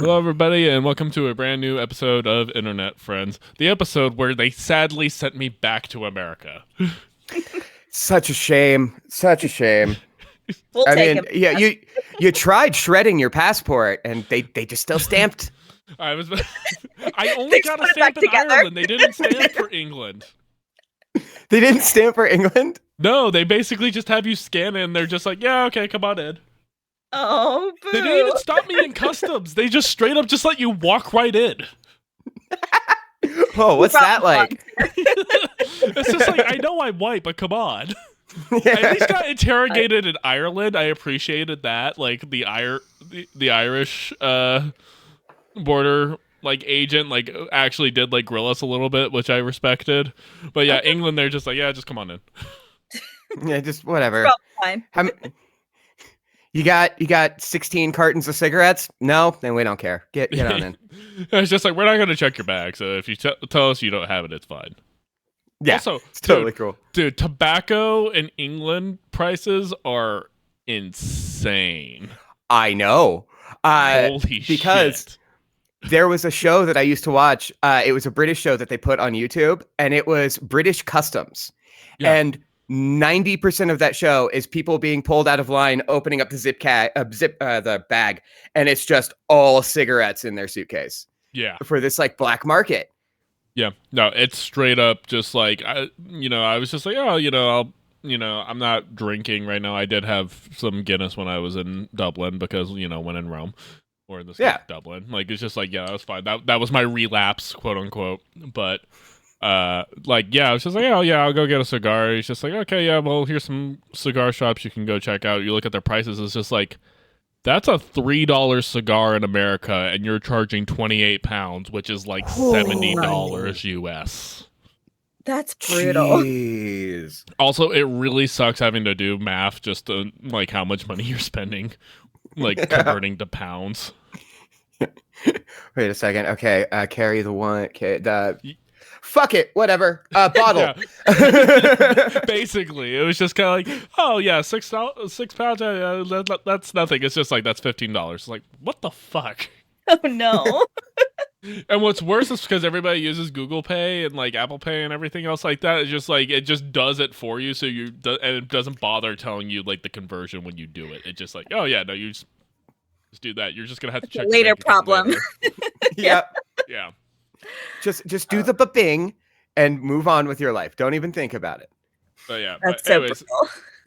Hello, everybody, and welcome to a brand new episode of Internet Friends. The episode where they sadly sent me back to America. Such a shame. Such a shame. We'll I take mean, him. yeah, you tried shredding your passport, and they just still stamped. I only got a put it stamp back in together. Ireland. They didn't stamp for England. They didn't stamp for England. No, they basically just have you scan it, and they're just like, yeah, okay, come on in. Oh, boo. They didn't even stop me in customs. They just straight up just let you walk right in. Oh, what's that like? It's just like, I know I'm white, but come on. I at least got interrogated in Ireland. I appreciated that. Like the Irish border agent actually did grill us a little bit, which I respected. But yeah, England, they're just like, yeah, just come on in. Yeah, just whatever. Fine. You got 16 cartons of cigarettes? No, then we don't care. Get on in. It's just like, we're not going to check your bag. So if you tell us you don't have it, it's fine. Yeah, Also, it's totally cool. Dude, tobacco in England prices are insane. I know. Holy because shit. There was a show that I used to watch. It was a British show that they put on YouTube, and it was British Customs. Yeah. And 90% of that show is people being pulled out of line, opening up the bag, and it's just all cigarettes in their suitcase. Yeah. For this black market. Yeah. No, it's straight up just like, I was just like, oh, I'm not drinking right now. I did have some Guinness when I was in Dublin because, when in Rome or in the state of Dublin, it's just like, yeah, that was fine. That was my relapse, quote unquote. But I was just like, oh yeah, I'll go get a cigar. He's just like, okay, yeah, well, here's some cigar shops you can go check out. You look at their prices, it's just like, that's a $3 cigar in America, and you're charging 28 pounds, which is like $70 US. That's brutal. Jeez. Also, it really sucks having to do math just to how much money you're spending, converting to pounds. Wait a second. Okay, carry the one. Okay, fuck it, whatever. Bottle. Basically, it was just kind of like, oh yeah, $6, £6. That's nothing. It's just like that's $15. Like, what the fuck? Oh no. And what's worse is because everybody uses Google Pay and Apple Pay and everything else like that. It's just it just does it for you, so and it doesn't bother telling you the conversion when you do it. It's just like, oh yeah, no, you just do that. You're just gonna have to check Later problem. Yeah. Yeah. Just do the ba-bing and move on with your life. Don't even think about it. But yeah. That's But anyways, so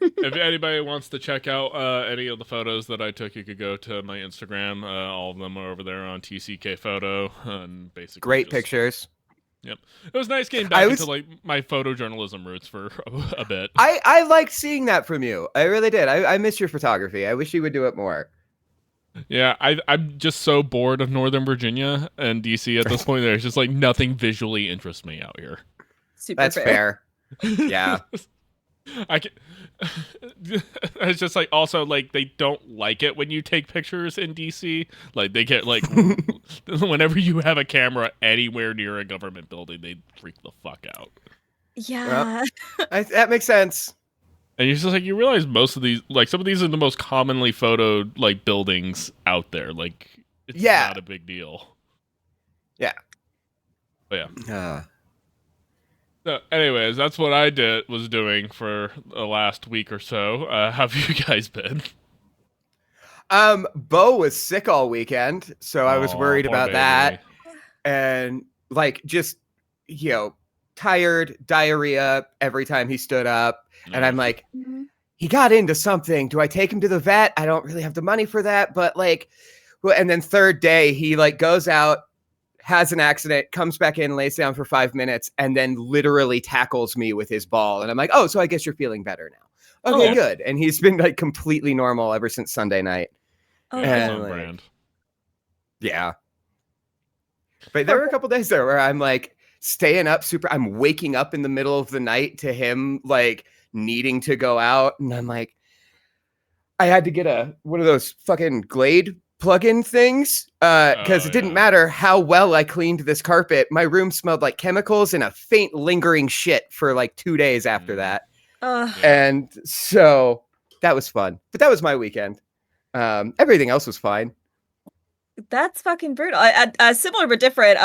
brutal. if anybody wants to check out any of the photos that I took, you could go to my Instagram. All of them are over there on TCK Photo, and basically Great pictures. Yep, it was nice getting back into my photojournalism roots for a bit. I liked seeing that from you. I really did. I miss your photography. I wish you would do it more. Yeah, I'm just so bored of Northern Virginia and DC at this point. There's just nothing visually interests me out here. Super That's fair. Yeah. I can. It's just also they don't like it when you take pictures in DC. They get whenever you have a camera anywhere near a government building, they freak the fuck out. Yeah. Well, that makes sense. And you're just you realize most of these some of these are the most commonly photoed buildings out there. It's not a big deal. Yeah. But yeah. So, anyways, that's what I was doing for the last week or so. How have you guys been? Bo was sick all weekend, so I was worried about that. And just tired, diarrhea every time he stood up. Mm. And I'm like, he got into something. Do I take him to the vet? I don't really have the money for that, but and then third day he goes out, has an accident, comes back in, lays down for 5 minutes, and then literally tackles me with his ball. And I'm like, oh, so I guess you're feeling better now. Okay, good. And he's been completely normal ever since Sunday night. Oh, Yeah, on brand. Yeah. But there were a couple days there where I'm staying up I'm waking up in the middle of the night to him needing to go out. And I'm I had to get one of those fucking Glade plug-in things because it didn't matter how well I cleaned this carpet. My room smelled like chemicals and a faint lingering shit for 2 days after that. And so that was fun. But that was my weekend. Everything else was fine. That's fucking brutal. Similar but different.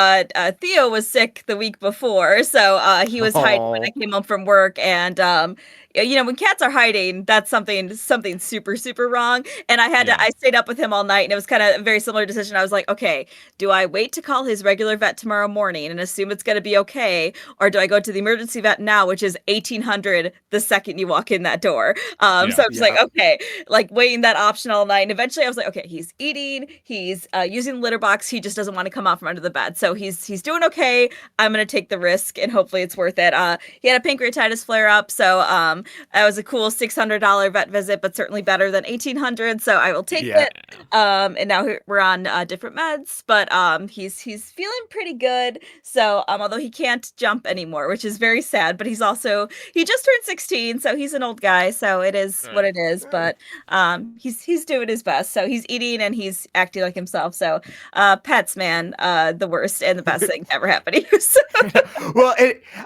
Theo was sick the week before, so he was hiding when I came home from work, and when cats are hiding, that's something super super wrong. And I stayed up with him all night, and it was kind of a very similar decision. I was like, okay, do I wait to call his regular vet tomorrow morning and assume it's going to be okay, or do I go to the emergency vet now, which is 1800 the second you walk in that door? So I'm just like, okay, like weighing that option all night, and eventually I was like, okay, he's eating, he's using the litter box, he just doesn't want to come out from under the bed, so he's doing okay. I'm gonna take the risk, and hopefully it's worth it. He had a pancreatitis flare up, so that was a cool $600 vet visit, but certainly better than 1800, so I will take it. And now we're on different meds, but he's feeling pretty good. So although he can't jump anymore, which is very sad, but he just turned 16, so he's an old guy, so it is what it is. But he's doing his best, so he's eating and he's acting like himself. So pets, man, the worst and the best thing to ever happen to you. So. Well,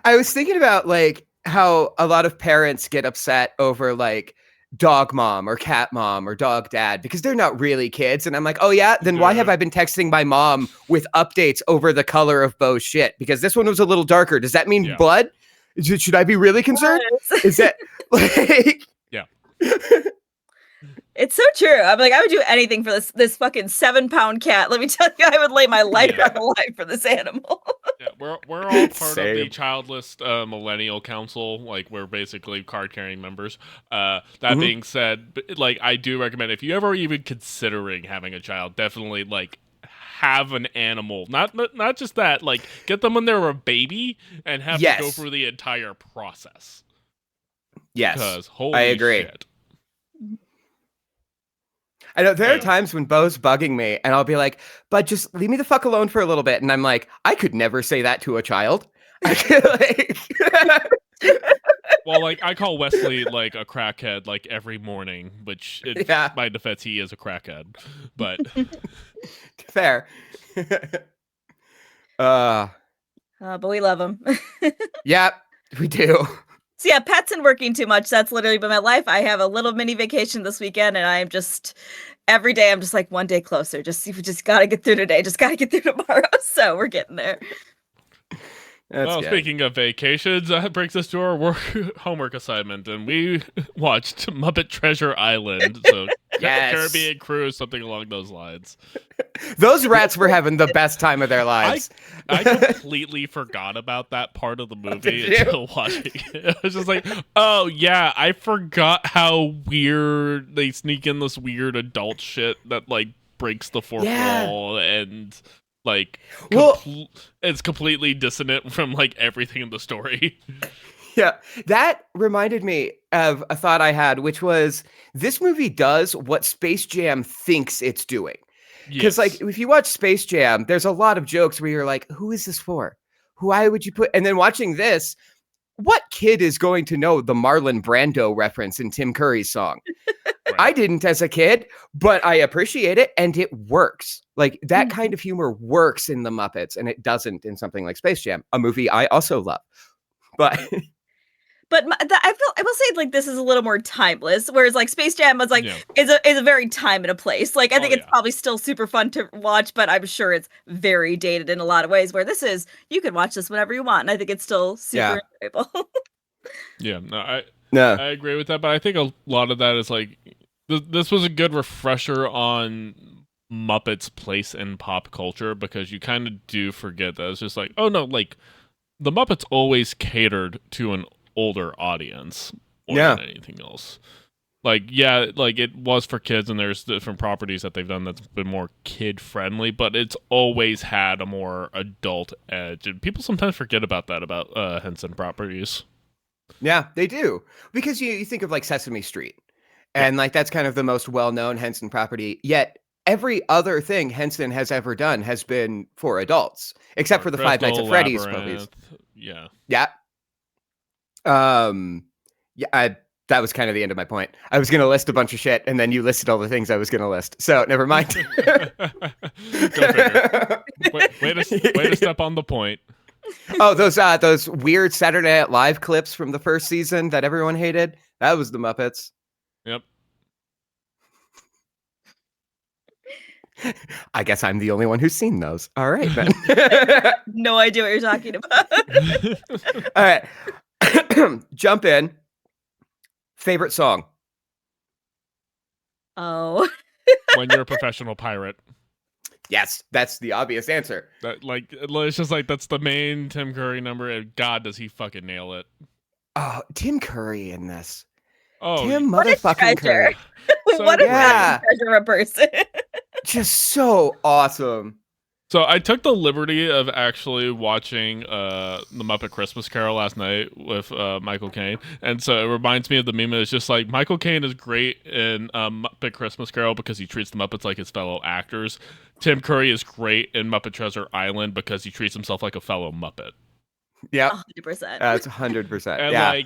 I was thinking about like how a lot of parents get upset over like dog mom or cat mom or dog dad because they're not really kids. And I'm like, oh yeah, then why have I been texting my mom with updates over the color of Bo's shit? Because this one was a little darker. Does that mean blood? Should I be really concerned? Yes. Is that like... Yeah. It's so true. I'm like, I would do anything for this fucking 7-pound cat. Let me tell you, I would lay my life on the line for this animal. We're all part of the childless millennial council. Like, we're basically card-carrying members. That being said, like, I do recommend, if you ever even considering having a child, definitely like have an animal. Not just that. Like, get them when they're a baby and have to go through the entire process. Yes, because holy I agree. Shit. I know there are times when Bo's bugging me and I'll be like, but just leave me the fuck alone for a little bit. And I'm like, I could never say that to a child. Well, like, I call Wesley like a crackhead like every morning, which by defense, he is a crackhead. But fair. But we love him. Yeah, we do. So yeah, pets and working too much. That's literally been my life. I have a little mini vacation this weekend, and I'm just every day. I'm just like one day closer. We just gotta get through today. Just gotta get through tomorrow. So we're getting there. Speaking of vacations, that brings us to our homework assignment, and we watched Muppet Treasure Island. So Caribbean Cruise, something along those lines. Those rats were having the best time of their lives. I completely forgot about that part of the movie until watching it. I was just like, oh yeah, I forgot how weird they sneak in this weird adult shit that like breaks the fourth wall and like it's completely dissonant from like everything in the story. Yeah, that reminded me of a thought I had, which was this movie does what Space Jam thinks it's doing. Because like if you watch Space Jam, there's a lot of jokes where you're like, who is this for? Why would you put? And then watching this, what kid is going to know the Marlon Brando reference in Tim Curry's song? Right. I didn't as a kid, but I appreciate it, and it works. Like that kind of humor works in the Muppets, and it doesn't in something like Space Jam, a movie I also love. But I will say like this is a little more timeless, whereas like Space Jam was like is a very time and a place. Like I think it's probably still super fun to watch, but I'm sure it's very dated in a lot of ways. Where this is, you can watch this whenever you want, and I think it's still super enjoyable. I agree with that, but I think a lot of that is like this was a good refresher on Muppets' place in pop culture, because you kind of do forget that it's just like, oh no, like the Muppets always catered to an older audience more than anything else. Like it was for kids, and there's different properties that they've done that's been more kid friendly, but it's always had a more adult edge, and people sometimes forget about that about Henson properties. Yeah, they do, because you think of like Sesame Street, and like that's kind of the most well-known Henson property, yet every other thing Henson has ever done has been for adults, except for the Five Nights at Freddy's movies. That was kind of the end of my point. I was going to list a bunch of shit, and then you listed all the things I was going to list. So never mind. Way to step on the point. Oh, those weird Saturday Night Live clips from the first season that everyone hated. That was the Muppets. Yep. I guess I'm the only one who's seen those. All right, then. No idea what you're talking about. All right. Jump in. Favorite song? Oh. When you're a professional pirate. Yes, that's the obvious answer. That it's just like that's the main Tim Curry number, and God, does he fucking nail it? Oh, Tim Curry in this. Oh, Tim What a motherfucking Curry. So what a Yeah. treasure of a person. Just so awesome. So I took the liberty of actually watching the Muppet Christmas Carol last night with Michael Caine, and so it reminds me of the meme. It's just like Michael Caine is great in Muppet Christmas Carol because he treats the Muppets like his fellow actors. Tim Curry is great in Muppet Treasure Island because he treats himself like a fellow Muppet. Yep. 100%. That's 100%. And Yeah.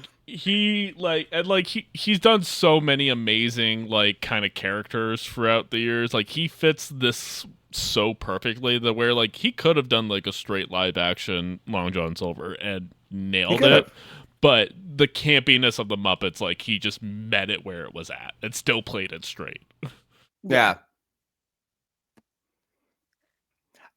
he's done so many amazing like kind of characters throughout the years. Like he fits this so perfectly that where like he could have done like a straight live action Long John Silver and nailed it. But the campiness of the Muppets, like he just met it where it was at and still played it straight. Yeah.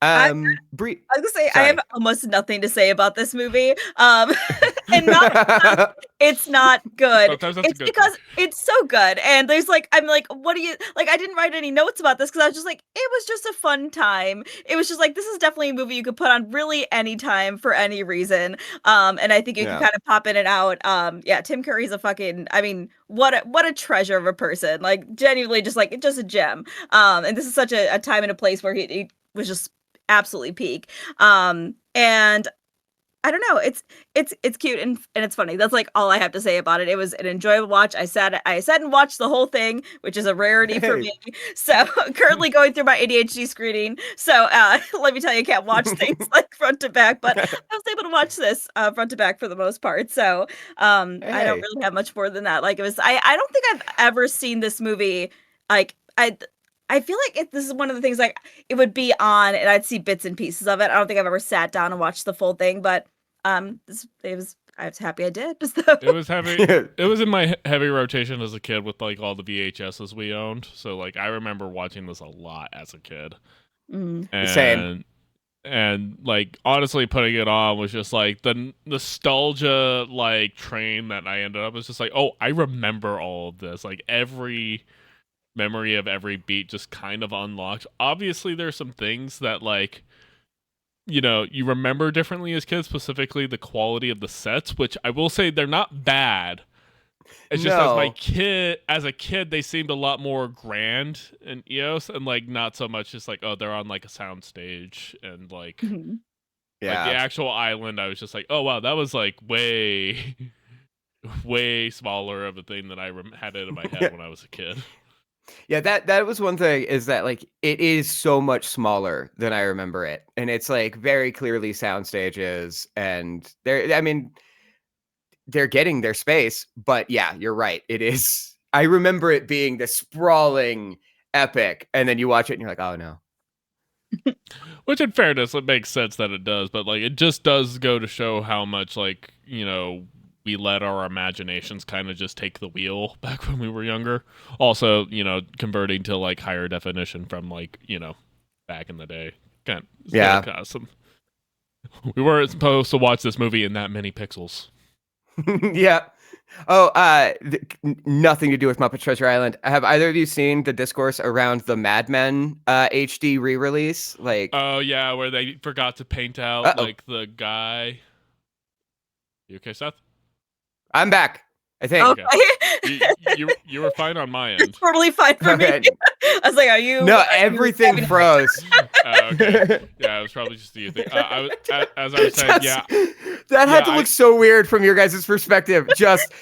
Bree. I was gonna say Sorry. I have almost nothing to say about this movie. And not because it's not good. Sometimes that's a It's good because thing. it's so good. And there's like I'm like, what do you like? I didn't write any notes about this because I was just like, it was just a fun time. It was just like this is definitely a movie you could put on really any time for any reason. And I think you can kind of pop in and out. Yeah, Tim Curry's a fucking what a treasure of a person. Like genuinely just a gem. And this is such a time and a place where he was just absolutely peak. And I don't know, it's cute and it's funny. That's like all I have to say about it. It was an enjoyable watch. I sat and watched the whole thing, which is a rarity for me. So currently going through my ADHD screening. So let me tell you, I can't watch things like front to back, but I was able to watch this front to back for the most part. So I don't really have much more than that. Like it was I don't think I've ever seen this movie like I feel like this is one of the things like it would be on and I'd see bits and pieces of it. I don't think I've ever sat down and watched the full thing, but I was happy I did. So. It was heavy. It was in my heavy rotation as a kid with like all the VHSs we owned. So like I remember watching this a lot as a kid. Mm. Same. And like honestly putting it on was just like the nostalgia like train that I ended up was just like, oh, I remember all of this. Like every memory of every beat just kind of unlocked. Obviously there's some things that like you remember differently as kids, specifically the quality of the sets, which I will say they're not bad. It's just as a kid they seemed a lot more grand in EOS and like not so much just like, oh, they're on like a sound stage and like like the actual island. I was just like, oh wow, that was like way way smaller of a thing than I had it in my head when I was a kid. Yeah, that was one thing is that like it is so much smaller than I remember it, and it's like very clearly sound stages, and they're getting their space, but yeah, you're right. It is. I remember it being this sprawling epic, and then you watch it and you're like, oh no. Which, in fairness, it makes sense that it does, but like it just does go to show how much like we let our imaginations kind of just take the wheel back when we were younger. Also, converting to like higher definition from like, back in the day. We weren't supposed to watch this movie in that many pixels. Yeah. Oh, nothing to do with Muppet Treasure Island. Have either of you seen the discourse around the Mad Men HD re-release? Like, oh yeah, where they forgot to paint out like the guy. You okay, Seth? I'm back. I think. Okay. You were fine on my end. Totally fine for me. I was like, are you? No, everything froze. Okay. Yeah, it was probably just you thing. As I was saying, that had to look so weird from your guys' perspective. Just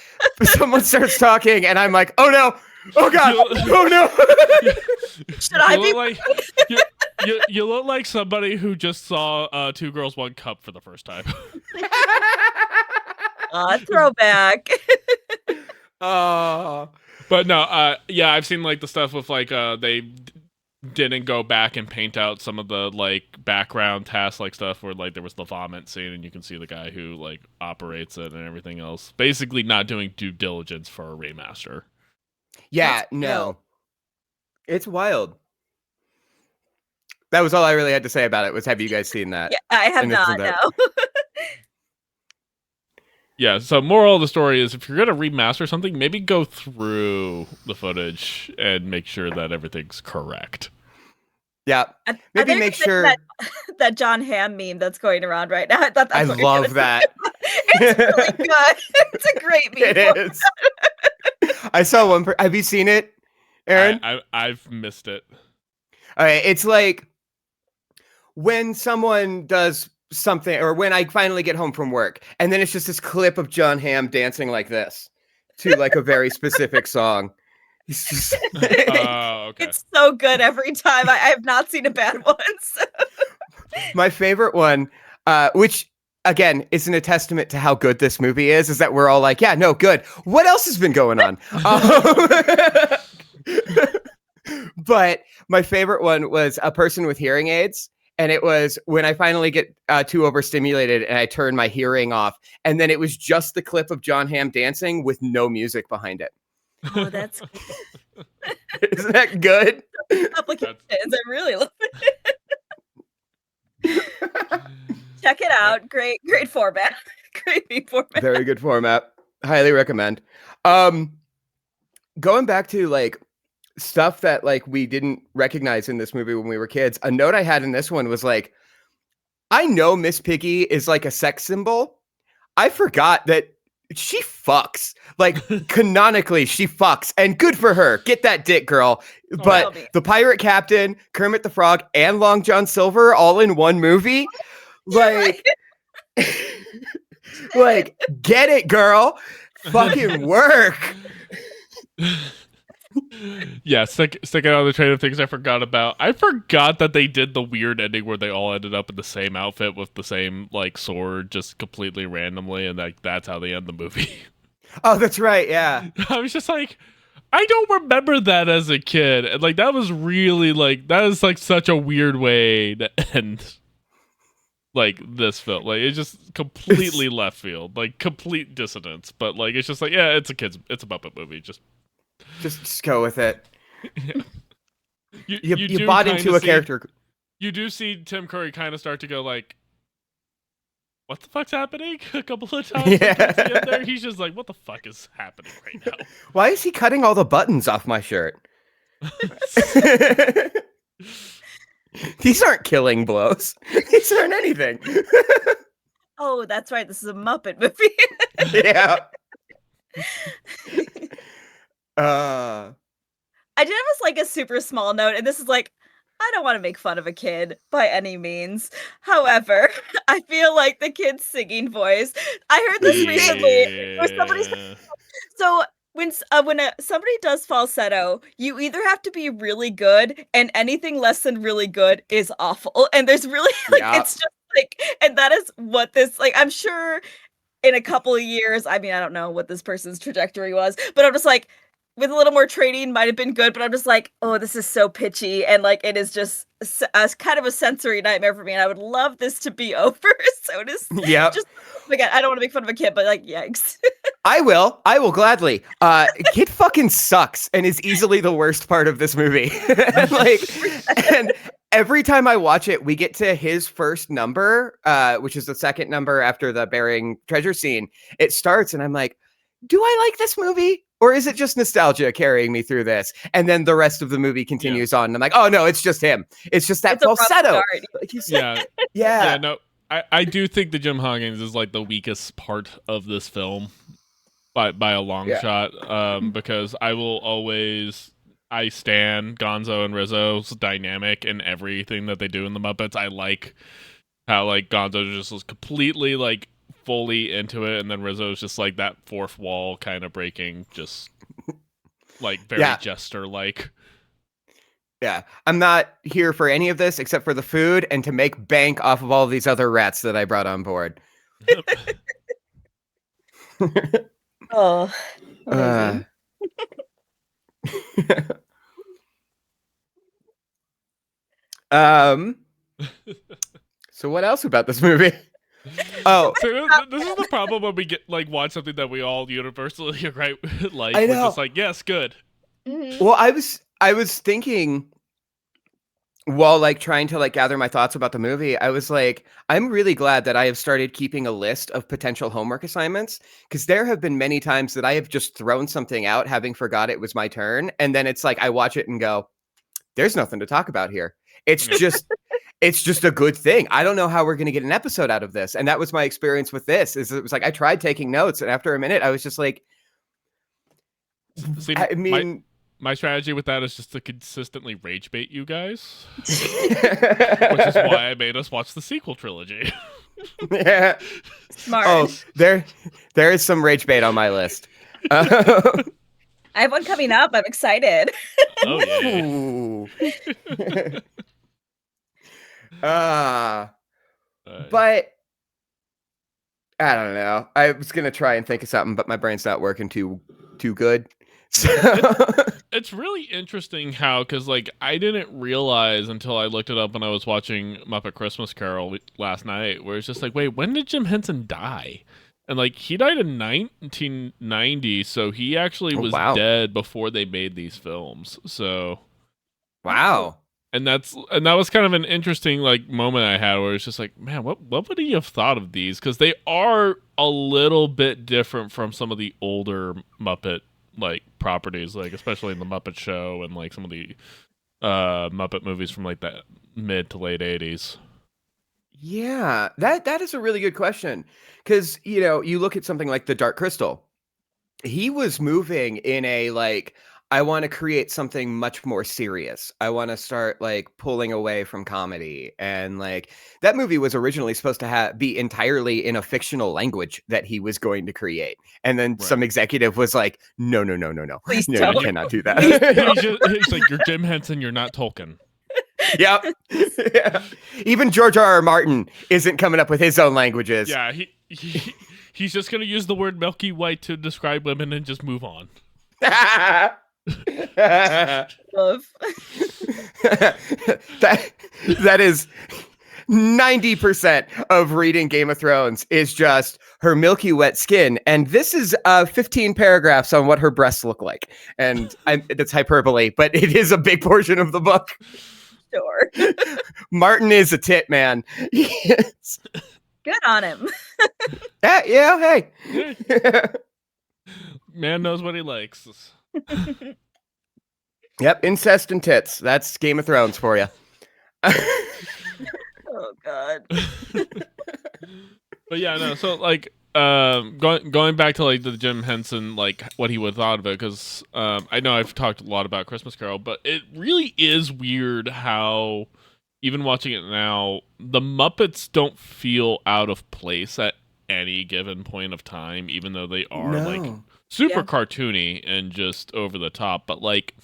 someone starts talking, and I'm like, oh no, oh god, oh no. Should I be? You look like somebody who just saw Two Girls, One Cup for the first time. Throwback. But no, I've seen like the stuff with like they didn't go back and paint out some of the like background tasks like stuff where like there was the vomit scene and you can see the guy who like operates it and everything else. Basically not doing due diligence for a remaster. Yeah, no. It's wild. That was all I really had to say about it. Was have you guys seen that? Yeah, I have And it's not. that- No. Yeah, so moral of the story is if you're going to remaster something, maybe go through the footage and make sure that everything's correct. Yeah. Maybe make sure that John Hamm meme that's going around right now. I thought that's what love that. It's really good. It's a great meme. It is. I saw one. Have you seen it, Aaron? I've missed it. All right, it's like when someone does something, or when I finally get home from work, and then it's just this clip of John Hamm dancing like this to like a very specific song. He's just Okay. It's so good every time. I have not seen a bad one. So. My favorite one, which again isn't a testament to how good this movie is that we're all like, yeah, no, good. What else has been going on? But my favorite one was a person with hearing aids. And it was when I finally get too overstimulated and I turn my hearing off. And then it was just the clip of John Hamm dancing with no music behind it. Oh, that's Isn't that good? Applications. I really love it. Check it out. Great format. Great meme format. Very good format. Highly recommend. Going back to like stuff that like we didn't recognize in this movie when we were kids. A note I had in this one was like, I know Miss Piggy is like a sex symbol. I forgot that she fucks. Like canonically, she fucks, and good for her. Get that dick, girl. But the pirate captain, Kermit the Frog, and Long John Silver all in one movie. Like, like, get it, girl. Fucking work. Yeah, sticking out of the train of things I forgot about. I forgot that they did the weird ending where they all ended up in the same outfit with the same like sword, just completely randomly, and like that's how they end the movie. Oh, that's right. Yeah. I was just like, I don't remember that as a kid, and like that was really like that is like such a weird way to end like this film. Like it's just completely left field, like complete dissonance. But like it's just like yeah, it's a Muppet movie. Just go with it. Yeah. You bought into a character. You do see Tim Curry kind of start to go like, what the fuck's happening? A couple of times. Yeah. There. He's just like, what the fuck is happening right now? Why is he cutting all the buttons off my shirt? These aren't killing blows. These aren't anything. Oh, that's right. This is a Muppet movie. Yeah. I did have like a super small note, and this is like, I don't want to make fun of a kid by any means. However, I feel like the kid's singing voice. I heard this recently where somebody. So when somebody does falsetto, you either have to be really good, and anything less than really good is awful. And there's really like it's just like, and that is what this like. I'm sure in a couple of years, I mean, I don't know what this person's trajectory was, but I'm just like, with a little more training might have been good, but I'm just like, oh, this is so pitchy, and like it is just a kind of a sensory nightmare for me, and I would love this to be over. So it is. Yeah. Just again, I don't want to make fun of a kid, but like, yikes. I will gladly. Kid fucking sucks and is easily the worst part of this movie. and every time I watch it, we get to his first number, which is the second number after the burying treasure scene. It starts, and I'm like, do I like this movie? Or is it just nostalgia carrying me through this? And then the rest of the movie continues on. And I'm like, oh, no, it's just him. It's just that falsetto. Like yeah. No, I do think that Jim Hawkins is like the weakest part of this film by a long shot. Because I stan Gonzo and Rizzo's dynamic in everything that they do in the Muppets. I like how like Gonzo just was completely like fully into it, and then Rizzo's just like that fourth wall kind of breaking, just like very jester like. Yeah, I'm not here for any of this except for the food and to make bank off of all these other rats that I brought on board. Oh, so what else about this movie? Oh, so this is the problem when we get like watch something that we all universally right like. I know. We're just like, yes, good. Mm-hmm. Well, I was thinking while like trying to like gather my thoughts about the movie, I was like, I'm really glad that I have started keeping a list of potential homework assignments, because there have been many times that I have just thrown something out having forgot it was my turn, and then it's like I watch it and go, there's nothing to talk about here. It's just it's just a good thing. I don't know how we're going to get an episode out of this. And that was my experience with this. Is it was like I tried taking notes, and after a minute I was just like, See, I mean, my strategy with that is just to consistently rage bait you guys, which is why I made us watch the sequel trilogy. yeah. Smart. Oh, there is some rage bait on my list. I have one coming up. I'm excited. Oh yeah. Ooh. But I don't know. I was gonna try and think of something, but my brain's not working too good. So It's really interesting how, because like I didn't realize until I looked it up when I was watching Muppet Christmas Carol last night, where it's just like, wait, when did Jim Henson die? And like he died in 1990, so he actually was dead before they made these films. So wow. And that was kind of an interesting like moment I had where it's just like, man, what would he have thought of these? Because they are a little bit different from some of the older Muppet like properties, like especially in the Muppet Show and like some of the Muppet movies from like the mid to late 80s. Yeah, that is a really good question, because you look at something like the Dark Crystal. He was moving in a like, I want to create something much more serious. I want to start like pulling away from comedy, and like that movie was originally supposed to be entirely in a fictional language that he was going to create, and then some executive was like, no, Please you don't. cannot do that. He's like, you're Jim Henson, you're not Tolkien. Yep. Yeah. Even George R.R. Martin isn't coming up with his own languages. Yeah, he's just gonna use the word milky white to describe women and just move on. Love. that is 90% of reading Game of Thrones is just her milky wet skin, and this is 15 paragraphs on what her breasts look like, and that's hyperbole, but it is a big portion of the book. Sure. Martin is a tit man. Yes. Good on him. Yeah, hey. Man knows what he likes. Yep, incest and tits. That's Game of Thrones for you. Oh God. But yeah, no. So like, going back to like the Jim Henson, like what he would have thought of it, because I know I've talked a lot about Christmas Carol, but it really is weird how, even watching it now, the Muppets don't feel out of place at any given point of time, even though they are like super cartoony and just over the top. But like,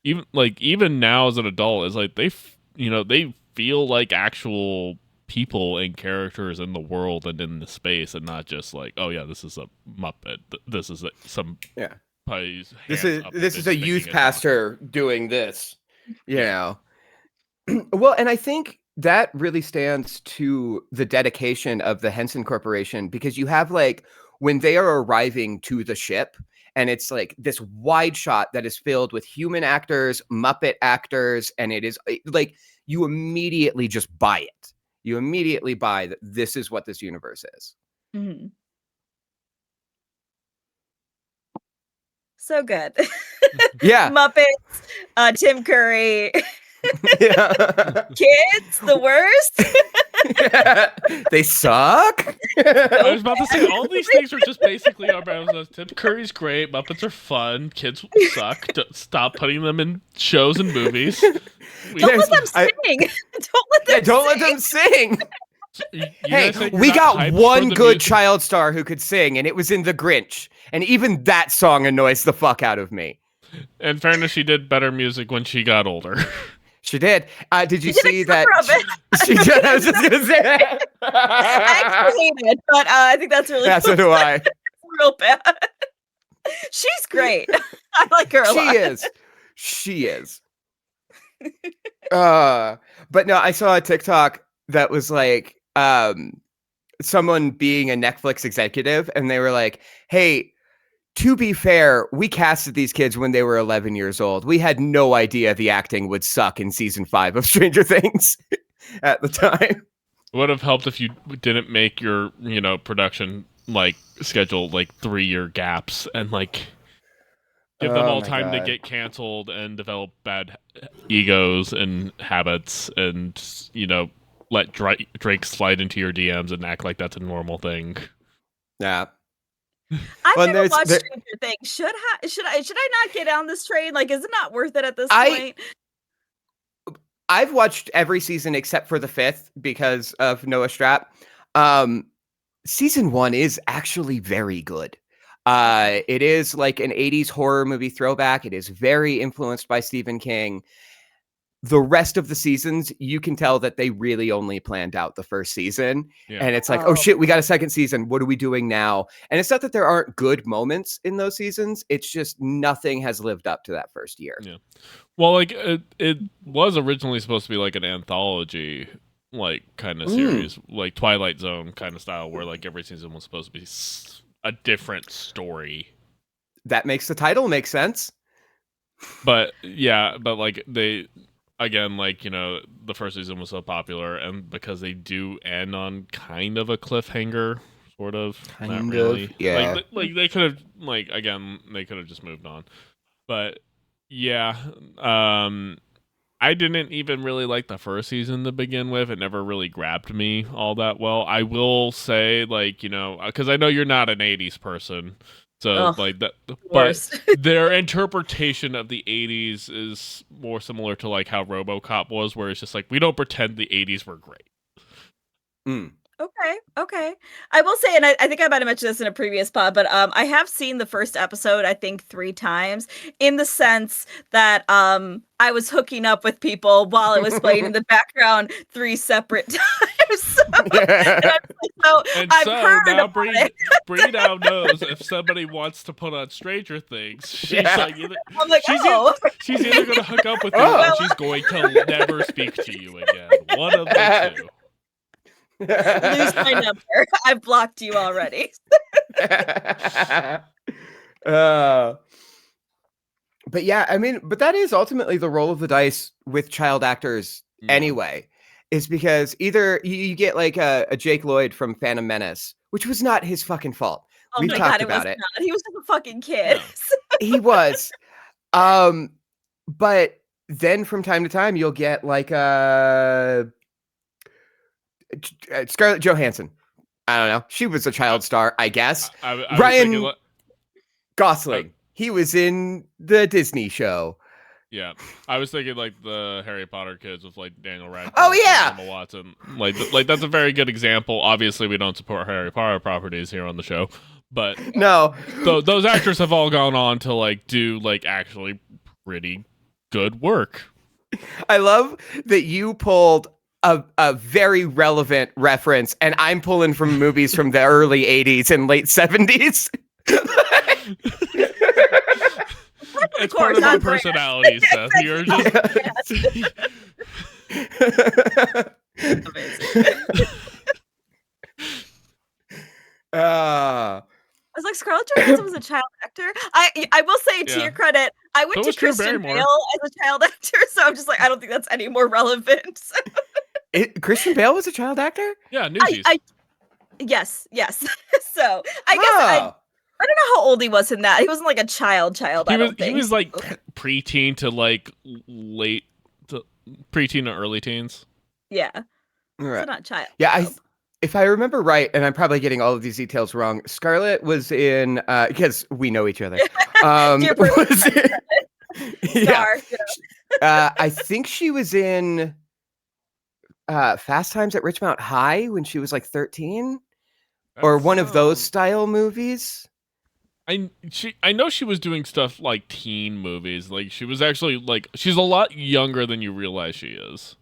even now as an adult, it's like they feel like actual people and characters in the world and in the space, and not just like, oh yeah, this is a Muppet. This is some This is a youth pastor doing this. Well, and I think that really stands to the dedication of the Henson Corporation, because you have like when they are arriving to the ship, and it's like this wide shot that is filled with human actors, Muppet actors, and it is like you immediately just buy it. You immediately buy that this is what this universe is. Mm-hmm. So good. Yeah. Muppets, Tim Curry. Kids, the worst. They suck. I was about to say, all these things are just basically our brothers. Tim Curry's great. Muppets are fun. Kids suck. Stop putting them in shows and movies. Don't let them sing. Don't let them sing. Hey, we got one good child star who could sing, and it was in The Grinch. And even that song annoys the fuck out of me. In fairness, she did better music when she got older. She did. Did you see that? She did. I was just gonna say that. I actually hate it, but I think that's really. Yeah, so do I. Real bad. She's great. I like her a lot. She is. But no, I saw a TikTok that was like someone being a Netflix executive, and they were like, "Hey, to be fair, we casted these kids when they were 11 years old. We had no idea the acting would suck in season 5 of Stranger Things at the time. It would have helped if you didn't make your, production like schedule like 3-year gaps and like give them all time to get canceled and develop bad egos and habits and, let Drake slide into your DMs and act like that's a normal thing. Yeah. I've never watched Stranger Things. Should I not get on this train? Like, is it not worth it at this point? I've watched every season except for the 5th because of Noah Strapp. Season 1 is actually very good. It is like an 80s horror movie throwback. It is very influenced by Stephen King. The rest of the seasons, you can tell that they really only planned out the first season. Yeah. And it's like, oh shit, we got a second season. What are we doing now? And it's not that there aren't good moments in those seasons. It's just nothing has lived up to that first year. Yeah. Well, like it was originally supposed to be like an anthology, like kind of series, like Twilight Zone kind of style, where like every season was supposed to be a different story. That makes the title make sense. But yeah, but like they, again, like, the first season was so popular, and because they do end on kind of a cliffhanger, sort of, not really. Yeah. Like they could have, like, again, they could have just moved on. But yeah, I didn't even really like the first season to begin with. It never really grabbed me all that well. I will say, like, because I know you're not an 80s person. So, like, that, but their interpretation of the 80s is more similar to, like, how RoboCop was, where it's just like, we don't pretend the 80s were great. Okay. I will say, and I think I might have mentioned this in a previous pod, but I have seen the first episode, I think 3 times, in the sense that I was hooking up with people while it was playing in the background 3 separate times. So, I've heard now about it. Bree now knows if somebody wants to put on Stranger Things, she's like, she's either going to hook up with you or she's going to never speak to you again. One of the two. Lose my number. I've blocked you already. But yeah, I mean, but that is ultimately the roll of the dice with child actors anyway, is because either you get like a Jake Lloyd from Phantom Menace, which was not his fucking fault. We've talked about it. He was just a fucking kid. He was. But then from time to time, you'll get like Scarlett Johansson. I don't know. She was a child star, I guess. Ryan Gosling. He was in the Disney show. Yeah, I was thinking like the Harry Potter kids with like Daniel Radcliffe. Oh yeah, and Emma Watson. Like that's a very good example. Obviously, we don't support Harry Potter properties here on the show, but no, those actors have all gone on to like do like actually pretty good work. I love that you pulled a very relevant reference, and I'm pulling from movies from the early 80s and late 70s. It's part of my personality, Seth. You're just... I was like, Scarlett Johansson was a child actor. I will say, to your credit, I went to Christian Bale as a child actor, so I'm just like, I don't think that's any more relevant. Christian Bale was a child actor? Yeah, Newsies. Yes. So I guess I don't know how old he was in that. He wasn't like a child. He was like preteen to like preteen to early teens. Yeah. Right. So not child. Yeah, if I remember right, and I'm probably getting all of these details wrong, Scarlett was in because we know each other. Was in, I think she was in Fast Times at Ridgemont High when she was like 13, or one of those style movies. I know she was doing stuff like teen movies. Like she was actually like she's a lot younger than you realize she is.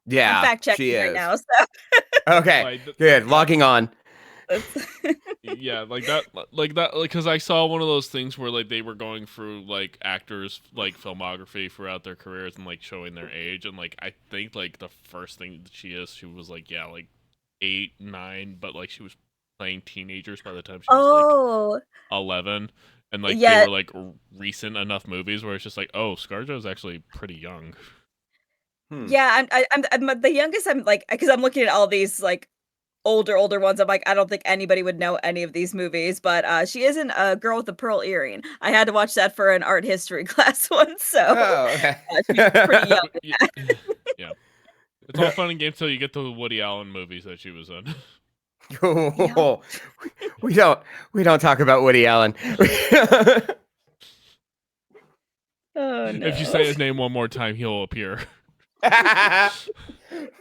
Yeah, I'm fact checking right now. So okay, good. Logging on. Yeah, like that, because I saw one of those things where like they were going through like actors like filmography throughout their careers and like showing their age, and like I think like the first thing that she was like 8, 9, but like she was playing teenagers by the time she was like 11, and like they Yeah, were like recent enough movies where it's just like, oh, ScarJo's actually pretty young. yeah. I'm the youngest. I'm like, because I'm looking at all these like older ones. I'm like, I don't think anybody would know any of these movies. But she is in A Girl with a Pearl Earring. I had to watch that for an art history class once, so Oh, okay. she's pretty young. Yeah. Yeah. It's all fun and games till you get to the Woody Allen movies that she was in. Oh, we don't talk about Woody Allen. Oh no. If you say his name one more time, he'll appear.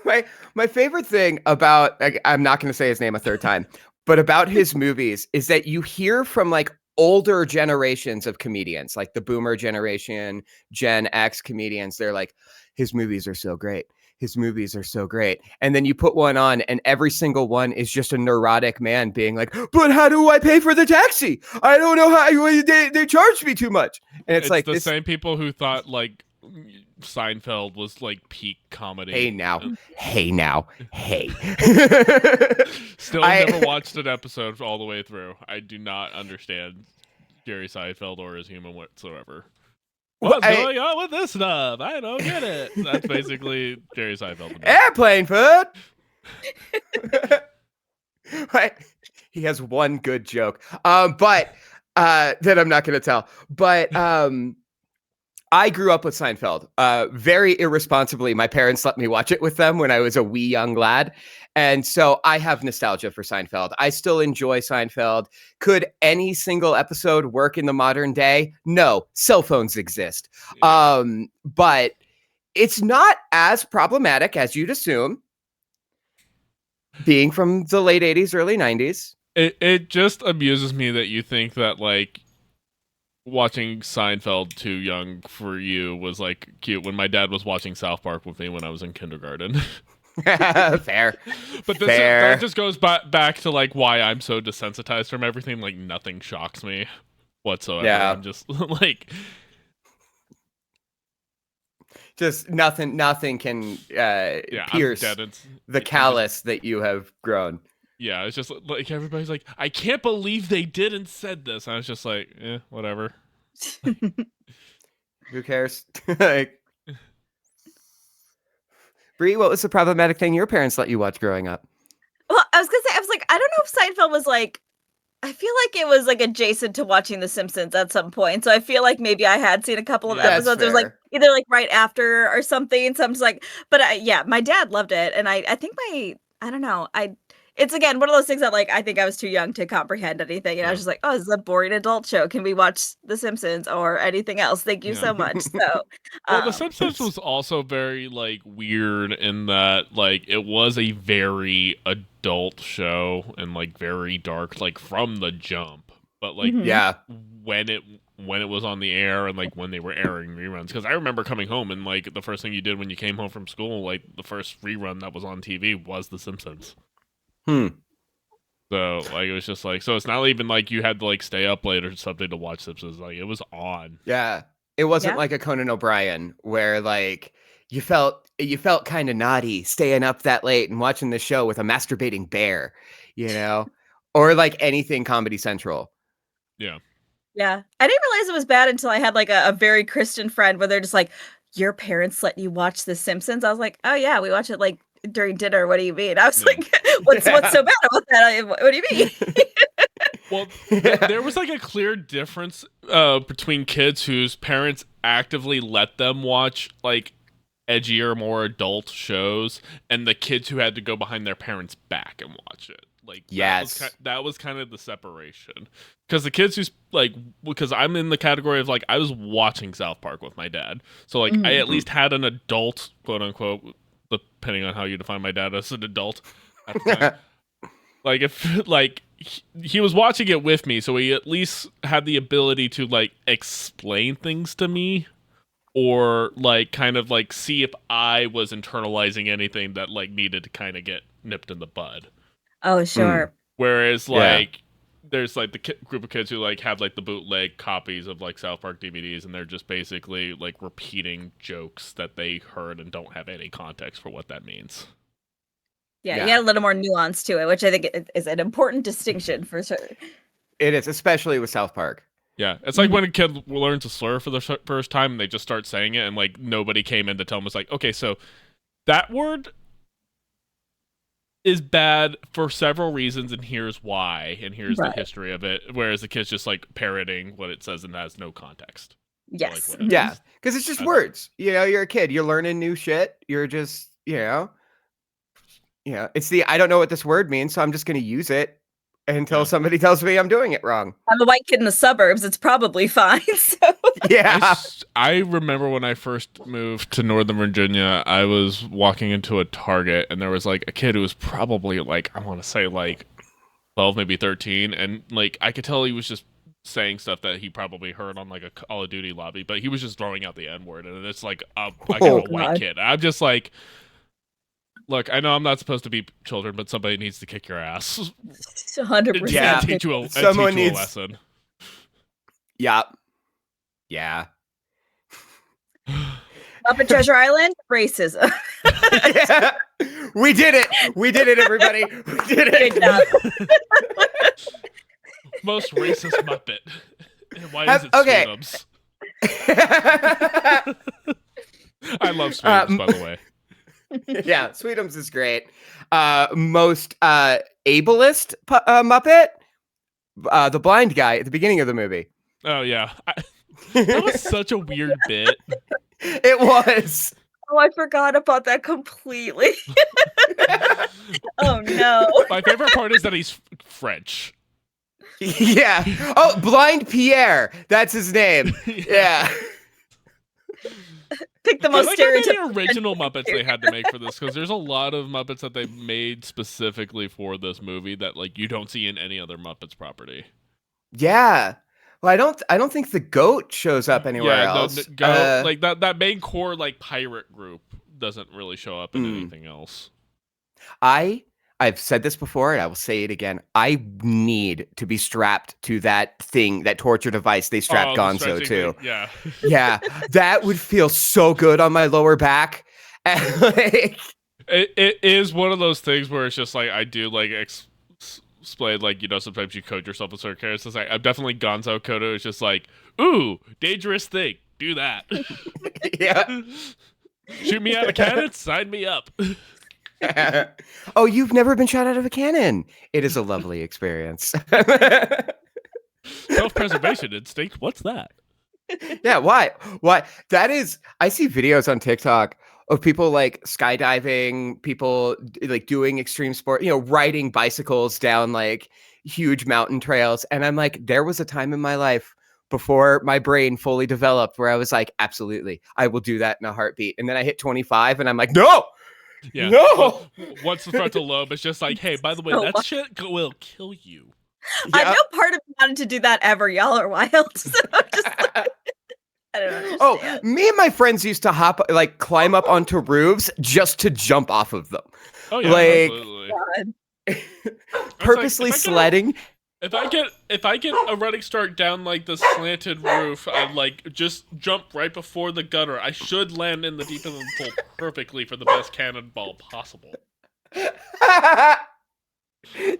my favorite thing about, like, I'm not going to say his name a third time, but about his movies is that you hear from like older generations of comedians, like the boomer generation, Gen X comedians. They're like, his movies are so great. His movies are so great. And then you put one on and every single one is just a neurotic man being like, but how do I pay for the taxi? I don't know how they charged me too much. And it's like the same people who thought like Seinfeld was like peak comedy. Hey now. Still never watched an episode all the way through. I do not understand Jerry Seinfeld or his humor whatsoever. What's going on with this stuff? I don't get it. That's basically Jerry Seinfeld. Airplane food. Right. He has one good joke, but that I'm not going to tell. But I grew up with Seinfeld very irresponsibly. My parents let me watch it with them when I was a wee young lad. And so I have nostalgia for Seinfeld. I still enjoy Seinfeld. Could any single episode work in the modern day? No, cell phones exist. Yeah. But it's not as problematic as you'd assume, being from the late 80s, early 90s. It just amuses me that you think that like watching Seinfeld too young for you was like cute when my dad was watching South Park with me when I was in kindergarten. Fair. But that just goes back to like why I'm so desensitized from everything. Like nothing shocks me whatsoever. Yeah. I'm just like just nothing can pierce the callus that you have grown. Yeah, it's just like everybody's like, I can't believe they did and said this. I was just like, whatever. Who cares? Like, Bree, what was the problematic thing your parents let you watch growing up? Well, I was gonna say, I was like, I don't know if Seinfeld was like, I feel like it was like adjacent to watching The Simpsons at some point. So I feel like maybe I had seen a couple of episodes. It was like either like right after or something. So I'm just like, but yeah, my dad loved it, and I think I don't know, it's again one of those things that like I think I was too young to comprehend anything, and I was just like, oh, this is a boring adult show. Can we watch The Simpsons or anything else? Thank you so much. So, well, The Simpsons was also very like weird in that like it was a very adult show and like very dark, like from the jump. But like when it was on the air and like when they were airing reruns, because I remember coming home and like the first thing you did when you came home from school, like the first rerun that was on TV was The Simpsons. So like it was just like, so it's not even like you had to like stay up late or something to watch Simpsons. Like it was on. Yeah, it wasn't like a Conan O'Brien where like you felt kind of naughty staying up that late and watching the show with a masturbating bear, you know, or like anything Comedy Central. Yeah, I didn't realize it was bad until I had like a very Christian friend where they're just like, your parents let you watch The Simpsons? I was like, oh yeah, we watch it like during dinner. What do you mean? I was like, what's so bad about that? What do you mean? Well, there was like a clear difference between kids whose parents actively let them watch like edgier, more adult shows, and the kids who had to go behind their parents' back and watch it. Like, that was kind of the separation. Because the kids who's like, because I'm in the category of like, I was watching South Park with my dad, so like I at least had an adult, quote unquote, depending on how you define my dad as an adult at the time. Like if like he was watching it with me, so he at least had the ability to like explain things to me or like kind of like see if I was internalizing anything that like needed to kind of get nipped in the bud. Oh, sure. Whereas like there's like the group of kids who like have like the bootleg copies of like South Park DVDs, and they're just basically like repeating jokes that they heard and don't have any context for what that means. Yeah, you got a little more nuance to it, which I think is an important distinction for sure. It is, especially with South Park. Yeah, it's like when a kid learns to slur for the first time and they just start saying it, and like nobody came in to tell them. It's like, okay, so that word is bad for several reasons, and here's why, and here's the history of it. Whereas the kid's just like parroting what it says and has no context. Yes. Like, Yeah, because it's just words. You know, you're a kid. You're learning new shit. You're just, it's the I don't know what this word means, so I'm just going to use it until somebody tells me I'm doing it wrong. I'm a white kid in the suburbs. It's probably fine. So. Yeah. I remember when I first moved to Northern Virginia, I was walking into a Target and there was like a kid who was probably like, I want to say like 12, maybe 13. And like, I could tell he was just saying stuff that he probably heard on like a Call of Duty lobby, but he was just throwing out the N-word. And it's like, a white kid. I'm just like, look, I know I'm not supposed to be children, but somebody needs to kick your ass. 100%. Yeah. Teach you a lesson. Yeah. Yeah. Muppet Treasure Island, racism. Yeah. We did it. We did it, everybody. We did it. Good job. Most racist Muppet. And why is it Sweetums? I love Sweetums, by the way. Yeah, Sweetums is great. Most ableist Muppet? The blind guy at the beginning of the movie. Oh, yeah. That was such a weird bit. It was. Oh, I forgot about that completely. Oh, no. My favorite part is that he's French. Yeah. Oh, Blind Pierre. That's his name. Yeah. Pick the most stereotypical. The original Muppets they had to make for this, because there's a lot of Muppets that they made specifically for this movie that like you don't see in any other Muppets property. Yeah. Well, I don't think the goat shows up anywhere else. The goat, like that main core like pirate group doesn't really show up in anything else. I've said this before and I will say it again. I need to be strapped to that thing, that torture device they strapped Gonzo to. Yeah. Yeah. That would feel so good on my lower back. Like, it is one of those things where it's just like I do like explain, like, you know, sometimes you code yourself with certain characters. It's like I'm definitely Gonzo coded. It's just like, ooh, dangerous thing. Do that. Yeah. Shoot me out of cannon, sign me up. Oh, you've never been shot out of a cannon. It is a lovely experience. Self-preservation instinct. What's that? Yeah, why? That is, I see videos on TikTok of people like skydiving, people like doing extreme sport, riding bicycles down like huge mountain trails. And I'm like, there was a time in my life before my brain fully developed where I was like, absolutely, I will do that in a heartbeat. And then I hit 25 and I'm like, no. Yeah. No. Once the frontal lobe is just like, hey, by the way, that shit will kill you. I know part of me wanted to do that ever. Y'all are wild. So I'm just like, I don't understand. Oh, me and my friends used to climb up onto roofs just to jump off of them. Oh yeah, absolutely. Purposely sledding. If I get a running start down like the slanted roof, I like just jump right before the gutter. I should land in the deep end of the pool perfectly for the best cannonball possible.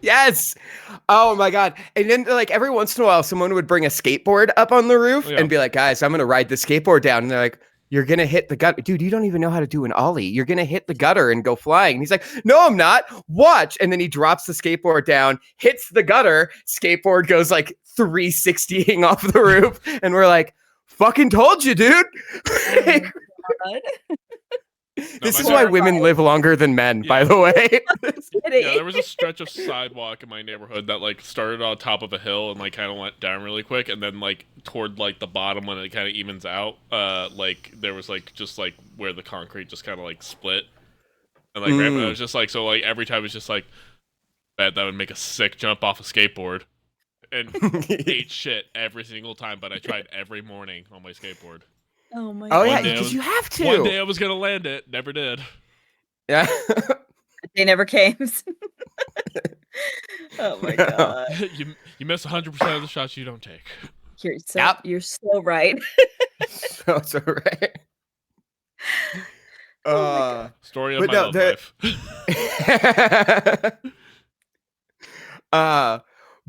Yes. Oh my god. And then like every once in a while someone would bring a skateboard up on the roof and be like, guys, I'm gonna ride the skateboard down. And they're like, you're gonna hit the gutter. Dude, you don't even know how to do an ollie. You're gonna hit the gutter and go flying. And he's like, no, I'm not. Watch. And then he drops the skateboard down, hits the gutter, skateboard goes like 360ing off the roof. And we're like, fucking told you, dude. This is why women live longer than men, by the way. Yeah, there was a stretch of sidewalk in my neighborhood that like started on top of a hill and like kind of went down really quick, and then like toward like the bottom when it kind of evens out, like there was like just like where the concrete just kind of like split, and like right, I was just like, so like every time it's just like that would make a sick jump off a skateboard, and ate shit every single time, but I tried every morning on my skateboard. Oh my god. Oh god. yeah, because you have to. One day I was gonna land it, never did. Yeah. They never came. Oh my god. You miss 100% of the shots you don't take. You're so right. so right. Story of my love life.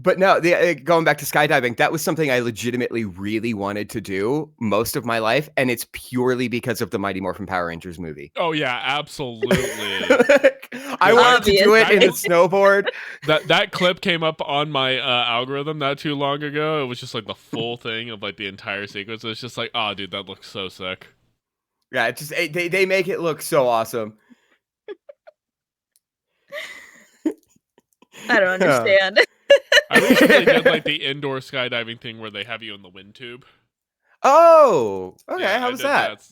But no, going back to skydiving, that was something I legitimately really wanted to do most of my life, and it's purely because of the Mighty Morphin Power Rangers movie. Oh yeah, absolutely. I wanted to do it in a snowboard. That clip came up on my algorithm not too long ago. It was just like the full thing of like the entire sequence. It's just like, oh, dude, that looks so sick. Yeah, it just they make it look so awesome. I don't understand. I recently did like the indoor skydiving thing where they have you in the wind tube. Oh, okay. Yeah, how was that?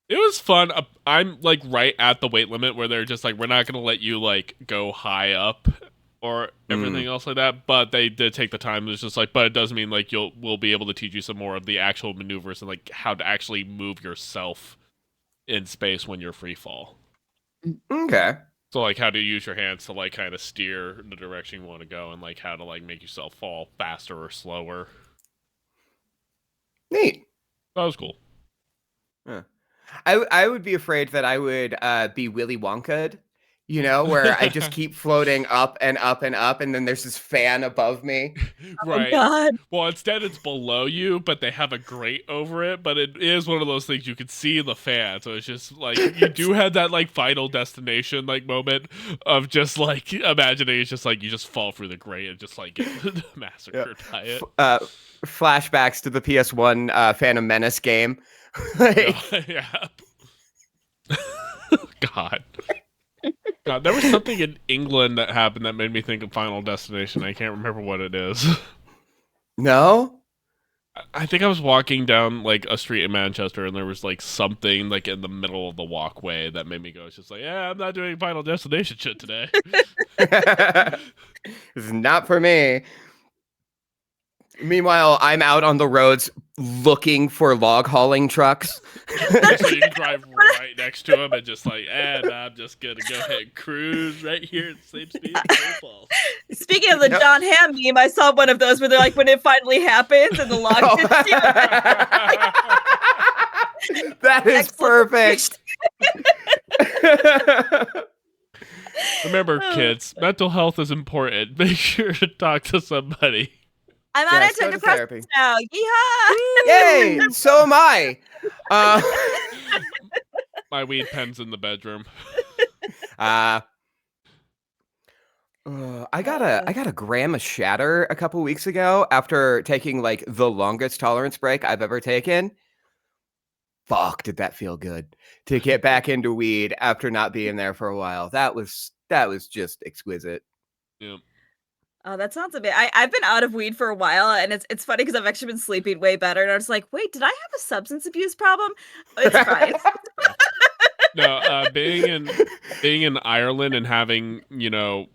It was fun. I'm like right at the weight limit where they're just like, we're not gonna let you like go high up or everything else like that. But they did take the time. It's just like, but it does mean like we'll be able to teach you some more of the actual maneuvers and like how to actually move yourself in space when you're free fall. Okay. So like how to use your hands to like kind of steer the direction you want to go and like how to like make yourself fall faster or slower. Neat. That was cool. Yeah. I would be afraid that I would be Willy Wonka'd, where I just keep floating up and up and up, and then there's this fan above me. Right. Oh, God. Well, instead it's below you, but they have a grate over it. But it is one of those things you can see the fan, so it's just like you do have that like Final Destination like moment of just like imagining it's just like you just fall through the grate and just like get massacred by it. Flashbacks to the PS1 Phantom Menace game. Yeah. God, there was something in England that happened that made me think of Final Destination. I can't remember what it is. No? I think I was walking down like a street in Manchester and there was like something like in the middle of the walkway that made me go, it's just like, yeah, I'm not doing Final Destination shit today. This is not for me. Meanwhile, I'm out on the roads looking for log hauling trucks. So you can drive right next to them and just like, and I'm just gonna go ahead and cruise right here at the same speed as Falls. Speaking of the John Hamm meme, I saw one of those where they're like, when it finally happens and the log hits you. That is perfect. Remember, kids, mental health is important. Make sure to talk to somebody. I'm on antidepressants now. Yeehaw! Yay! So am I. My weed pen's in the bedroom. I got a gram of shatter a couple weeks ago after taking like the longest tolerance break I've ever taken. Fuck, did that feel good to get back into weed after not being there for a while. That was just exquisite. Yeah. Oh, that sounds a bit. I've been out of weed for a while, and it's funny because I've actually been sleeping way better. And I was like, wait, did I have a substance abuse problem? It's fine. No, being in Ireland and having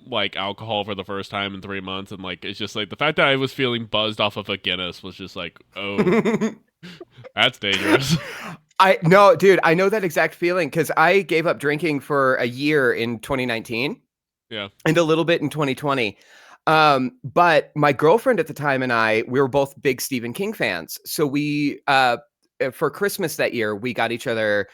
like alcohol for the first time in 3 months, and like it's just like the fact that I was feeling buzzed off of a Guinness was just like, oh, that's dangerous. No, dude, I know that exact feeling because I gave up drinking for a year in 2019. Yeah, and a little bit in 2020. But my girlfriend at the time and we were both big Stephen King fans. So we, for Christmas that year, we got each other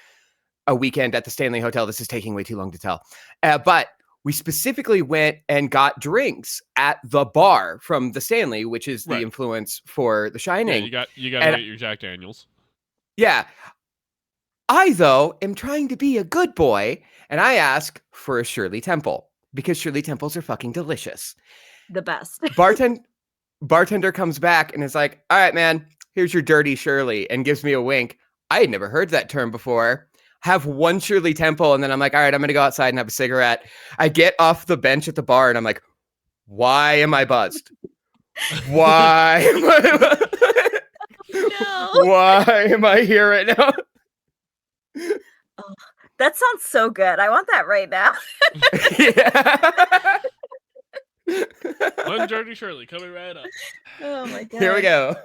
a weekend at the Stanley Hotel. This is taking way too long to tell. But we specifically went and got drinks at the bar from the Stanley, which is the influence for The Shining. Yeah, you got to get your Jack Daniels. Yeah. I, though, am trying to be a good boy, and I ask for a Shirley Temple because Shirley Temples are fucking delicious. The best. Bartender comes back and is like, all right, man, here's your dirty Shirley, and gives me a wink. I had never heard that term before. Have one Shirley Temple, and then I'm like, all right, I'm going to go outside and have a cigarette. I get off the bench at the bar, and I'm like, why am I buzzed? Why am I... No. Why am I here right now? Oh, that sounds so good. I want that right now. Yeah. One dirty Shirley coming right up. Oh my god. Here we go.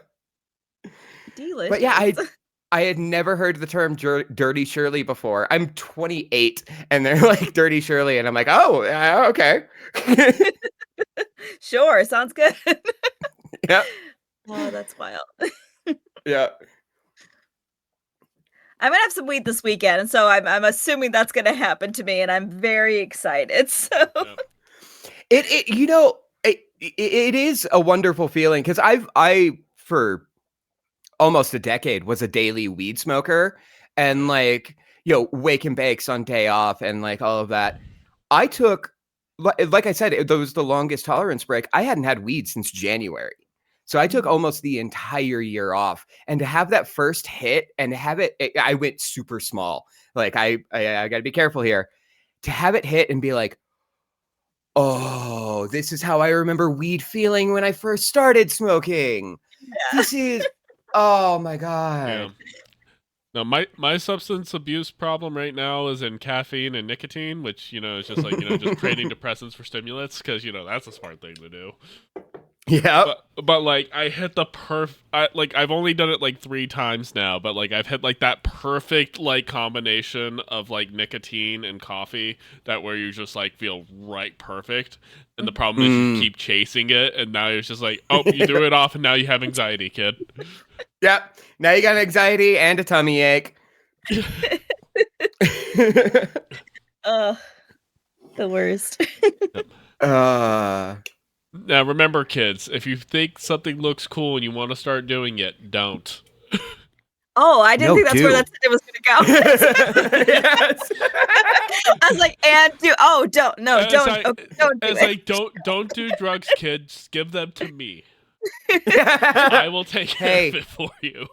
Delicious. But yeah, I had never heard the term dirty Shirley before. I'm 28 and they're like dirty Shirley and I'm like, oh, okay. Sure, sounds good. Yep. Oh, that's wild. Yeah. I'm gonna have some weed this weekend, and so I'm assuming that's gonna happen to me, and I'm very excited. So it it is a wonderful feeling because I for almost a decade was a daily weed smoker and like wake and bakes on day off and like all of that. I took like I said, it was the longest tolerance break. I hadn't had weed since January. So I took almost the entire year off, and to have that first hit and have I went super small. Like I got to be careful here. To have it hit and be like, oh, this is how I remember weed feeling when I first started smoking. Yeah. This is, oh my God. Yeah. No, my substance abuse problem right now is in caffeine and nicotine, which, is just like, just trading depressants for stimulants because, that's a smart thing to do. Yeah. But like I hit the I've only done it like 3 times now, but like I've hit like that perfect like combination of like nicotine and coffee that where you just like feel right perfect. And the problem is you keep chasing it and now you're just like, oh, you threw it off and now you have anxiety, kid. Yep. Now you got anxiety and a tummy ache. The worst. Now remember, kids, if you think something looks cool and you want to start doing it, don't. Oh, I didn't think that's where that was going to go. Yes. I was like, and do don't do it's like don't do drugs, kids. Give them to me. I will take care of it for you.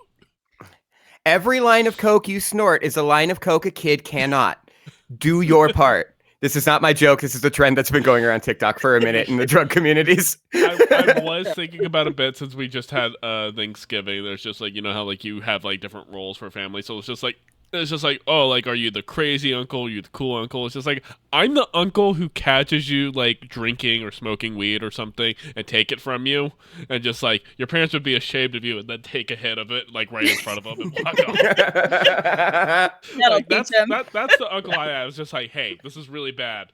Every line of coke you snort is a line of coke a kid cannot. Do your part. This is not my joke. This is a trend that's been going around TikTok for a minute in the drug communities. I was thinking about a bit since we just had Thanksgiving. There's just like, how like you have like different roles for family. So it's just like, oh, like, are you the crazy uncle? Are you the cool uncle? It's just like, I'm the uncle who catches you like drinking or smoking weed or something and take it from you. And just like, your parents would be ashamed of you and then take a hit of it like right in front of them and walk off. Like, that's the uncle I have. It's just like, hey, this is really bad.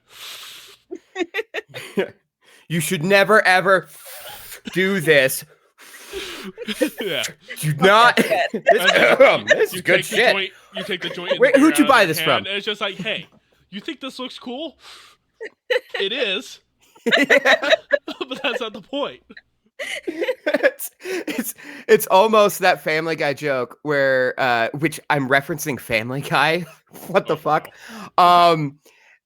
You should never, ever do this. Yeah. Do not. This is good shit. You take the joint. Wait, who'd you buy this from? And it's just like, hey, you think this looks cool? It is. But that's not the point. It's almost that Family Guy joke where, which I'm referencing Family Guy. What the fuck? No.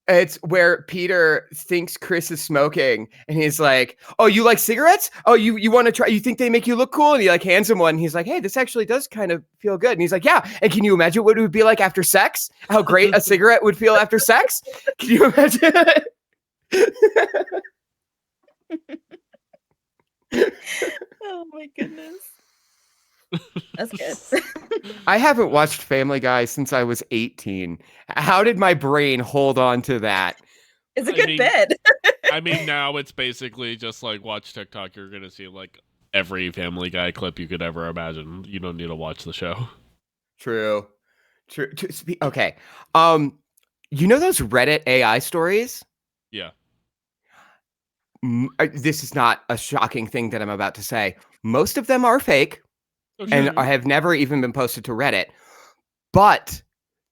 It's where Peter thinks Chris is smoking, and he's like, "Oh, you like cigarettes? Oh, you want to try? You think they make you look cool?" And he like hands him one. And he's like, "Hey, this actually does kind of feel good." And he's like, "Yeah." And can you imagine what it would be like after sex? How great a cigarette would feel after sex? Can you imagine? Oh my goodness. That's good. I haven't watched Family Guy since I was 18. How did my brain hold on to that? It's a good bit. I mean, now it's basically just like watch TikTok. You're going to see like every Family Guy clip you could ever imagine. You don't need to watch the show. True. Okay. You know those Reddit AI stories? Yeah. This is not a shocking thing that I'm about to say. Most of them are fake. Okay. And have never even been posted to Reddit. But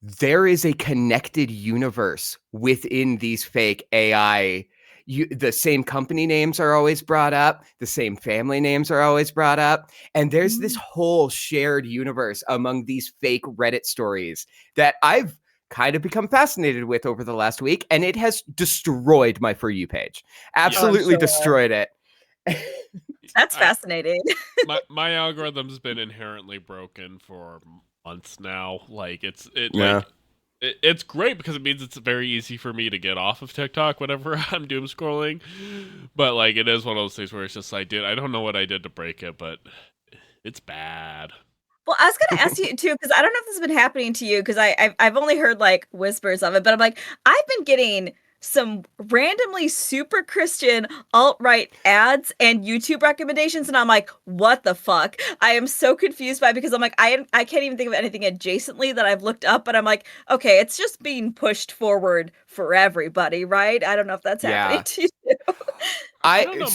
there is a connected universe within these fake AI. The same company names are always brought up. The same family names are always brought up. And there's this whole shared universe among these fake Reddit stories that I've kind of become fascinated with over the last week. And it has destroyed my For You page. Absolutely destroyed it. That's fascinating. My algorithm's been inherently broken for months now. Like it's great because it means it's very easy for me to get off of TikTok whenever I'm doom scrolling. But like it is one of those things where it's just like, dude, I don't know what I did to break it, but it's bad. Well, I was going to ask you too, because I don't know if this has been happening to you, because I've only heard like whispers of it, but I'm like, I've been getting some randomly super Christian alt-right ads and YouTube recommendations, and I'm like, what the fuck? I am so confused by it because I'm like, I can't even think of anything adjacently that I've looked up, but I'm like, okay, it's just being pushed forward for everybody, right? I don't know if that's happening to you. I don't know.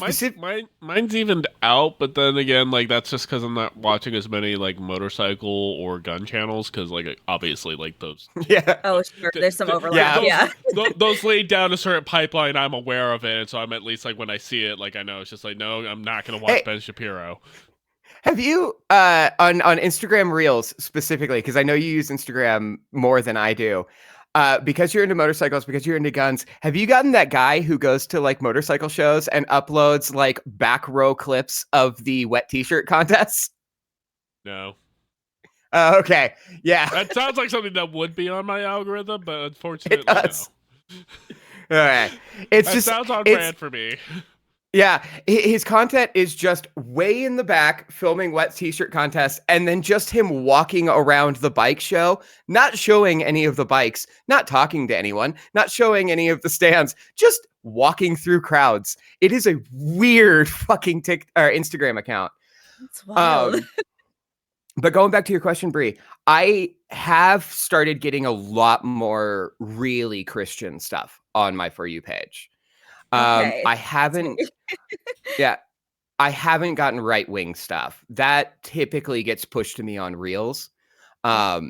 Mine's evened out, but then again, like that's just because I'm not watching as many like motorcycle or gun channels. Because like obviously, like those. Yeah. Oh, sure. There's some overlap. Yeah. Those laid down a certain pipeline. I'm aware of it, and so I'm at least like when I see it, like I know it's just like no, I'm not gonna watch Ben Shapiro. Have you on Instagram Reels specifically? Because I know you use Instagram more than I do. Because you're into motorcycles, because you're into guns, have you gotten that guy who goes to like motorcycle shows and uploads like back row clips of the wet t-shirt contests? No. Okay. Yeah. That sounds like something that would be on my algorithm, but unfortunately, It does. No. All right. It sounds on brand for me. Yeah, his content is just way in the back filming wet t-shirt contests and then just him walking around the bike show, not showing any of the bikes, not talking to anyone, not showing any of the stands, just walking through crowds. It is a weird fucking Instagram account. That's wild. But going back to your question, Brie, I have started getting a lot more really Christian stuff on my For You page. Okay. I haven't I haven't gotten right-wing stuff. That typically gets pushed to me on Reels. But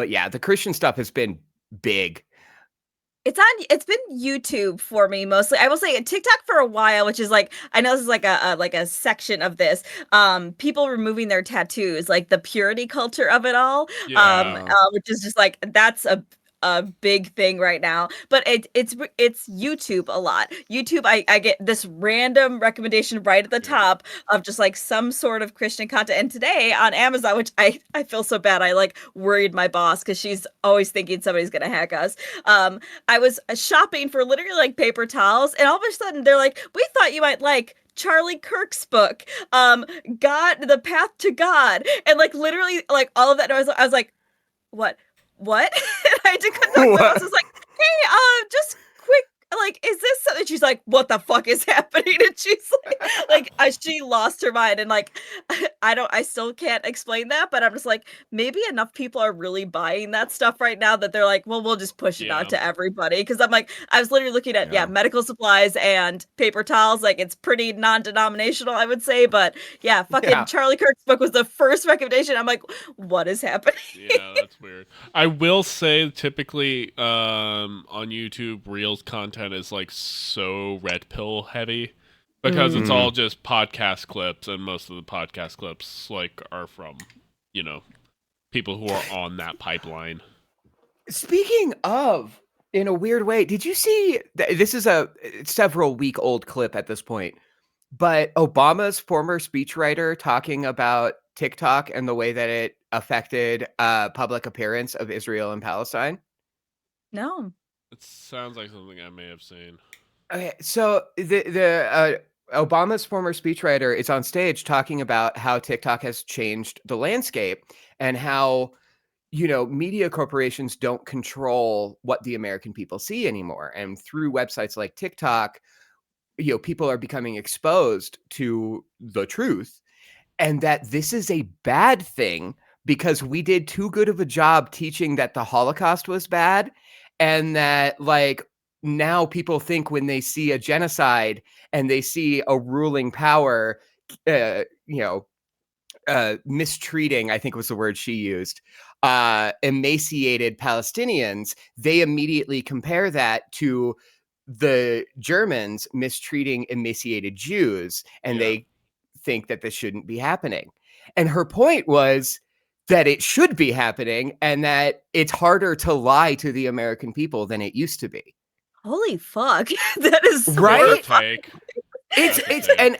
yeah, the Christian stuff has been big. It's been YouTube for me mostly. I will say TikTok for a while, which is like, I know this is like a section of this. People removing their tattoos, like the purity culture of it all. Yeah. Which is just like, that's a big thing right now, but it's YouTube a lot. YouTube, I get this random recommendation right at the top of just like some sort of Christian content. And today on Amazon, which I feel so bad, I like worried my boss because she's always thinking somebody's gonna hack us. I was shopping for literally like paper towels, and all of a sudden they're like, "We thought you might like Charlie Kirk's book, God, The Path to God," and like literally like all of that. I was like, what? And I had to cut the I was like, hey, just quick, like, is this something? She's like, what the fuck is happening? And she's like, she lost her mind. And like, I still can't explain that, but I'm just like, maybe enough people are really buying that stuff right now that they're like, well, we'll just push it out to everybody. Cause I'm like, I was literally looking at, medical supplies and paper towels. Like, it's pretty non-denominational, I would say. But yeah, fucking Charlie Kirk's book was the first recommendation. I'm like, what is happening? Yeah, that's weird. I will say typically on YouTube, Reels content is like so red pill heavy because it's all just podcast clips, and most of the podcast clips like are from, you know, people who are on that pipeline. Speaking of, in a weird way, did you see this is a several week old clip at this point, but Obama's former speechwriter talking about TikTok and the way that it affected public appearance of Israel and Palestine? No. It sounds like something I may have seen. Okay, so the Obama's former speechwriter is on stage talking about how TikTok has changed the landscape and how, you know, media corporations don't control what the American people see anymore. And through websites like TikTok, you know, people are becoming exposed to the truth, and that this is a bad thing because we did too good of a job teaching that the Holocaust was bad, and that like now people think when they see a genocide and they see a ruling power, mistreating, I think was the word she used, emaciated Palestinians, they immediately compare that to the Germans mistreating emaciated Jews, and they think that this shouldn't be happening. And her point was that it should be happening and that it's harder to lie to the American people than it used to be. Holy fuck. That is so right. Take. And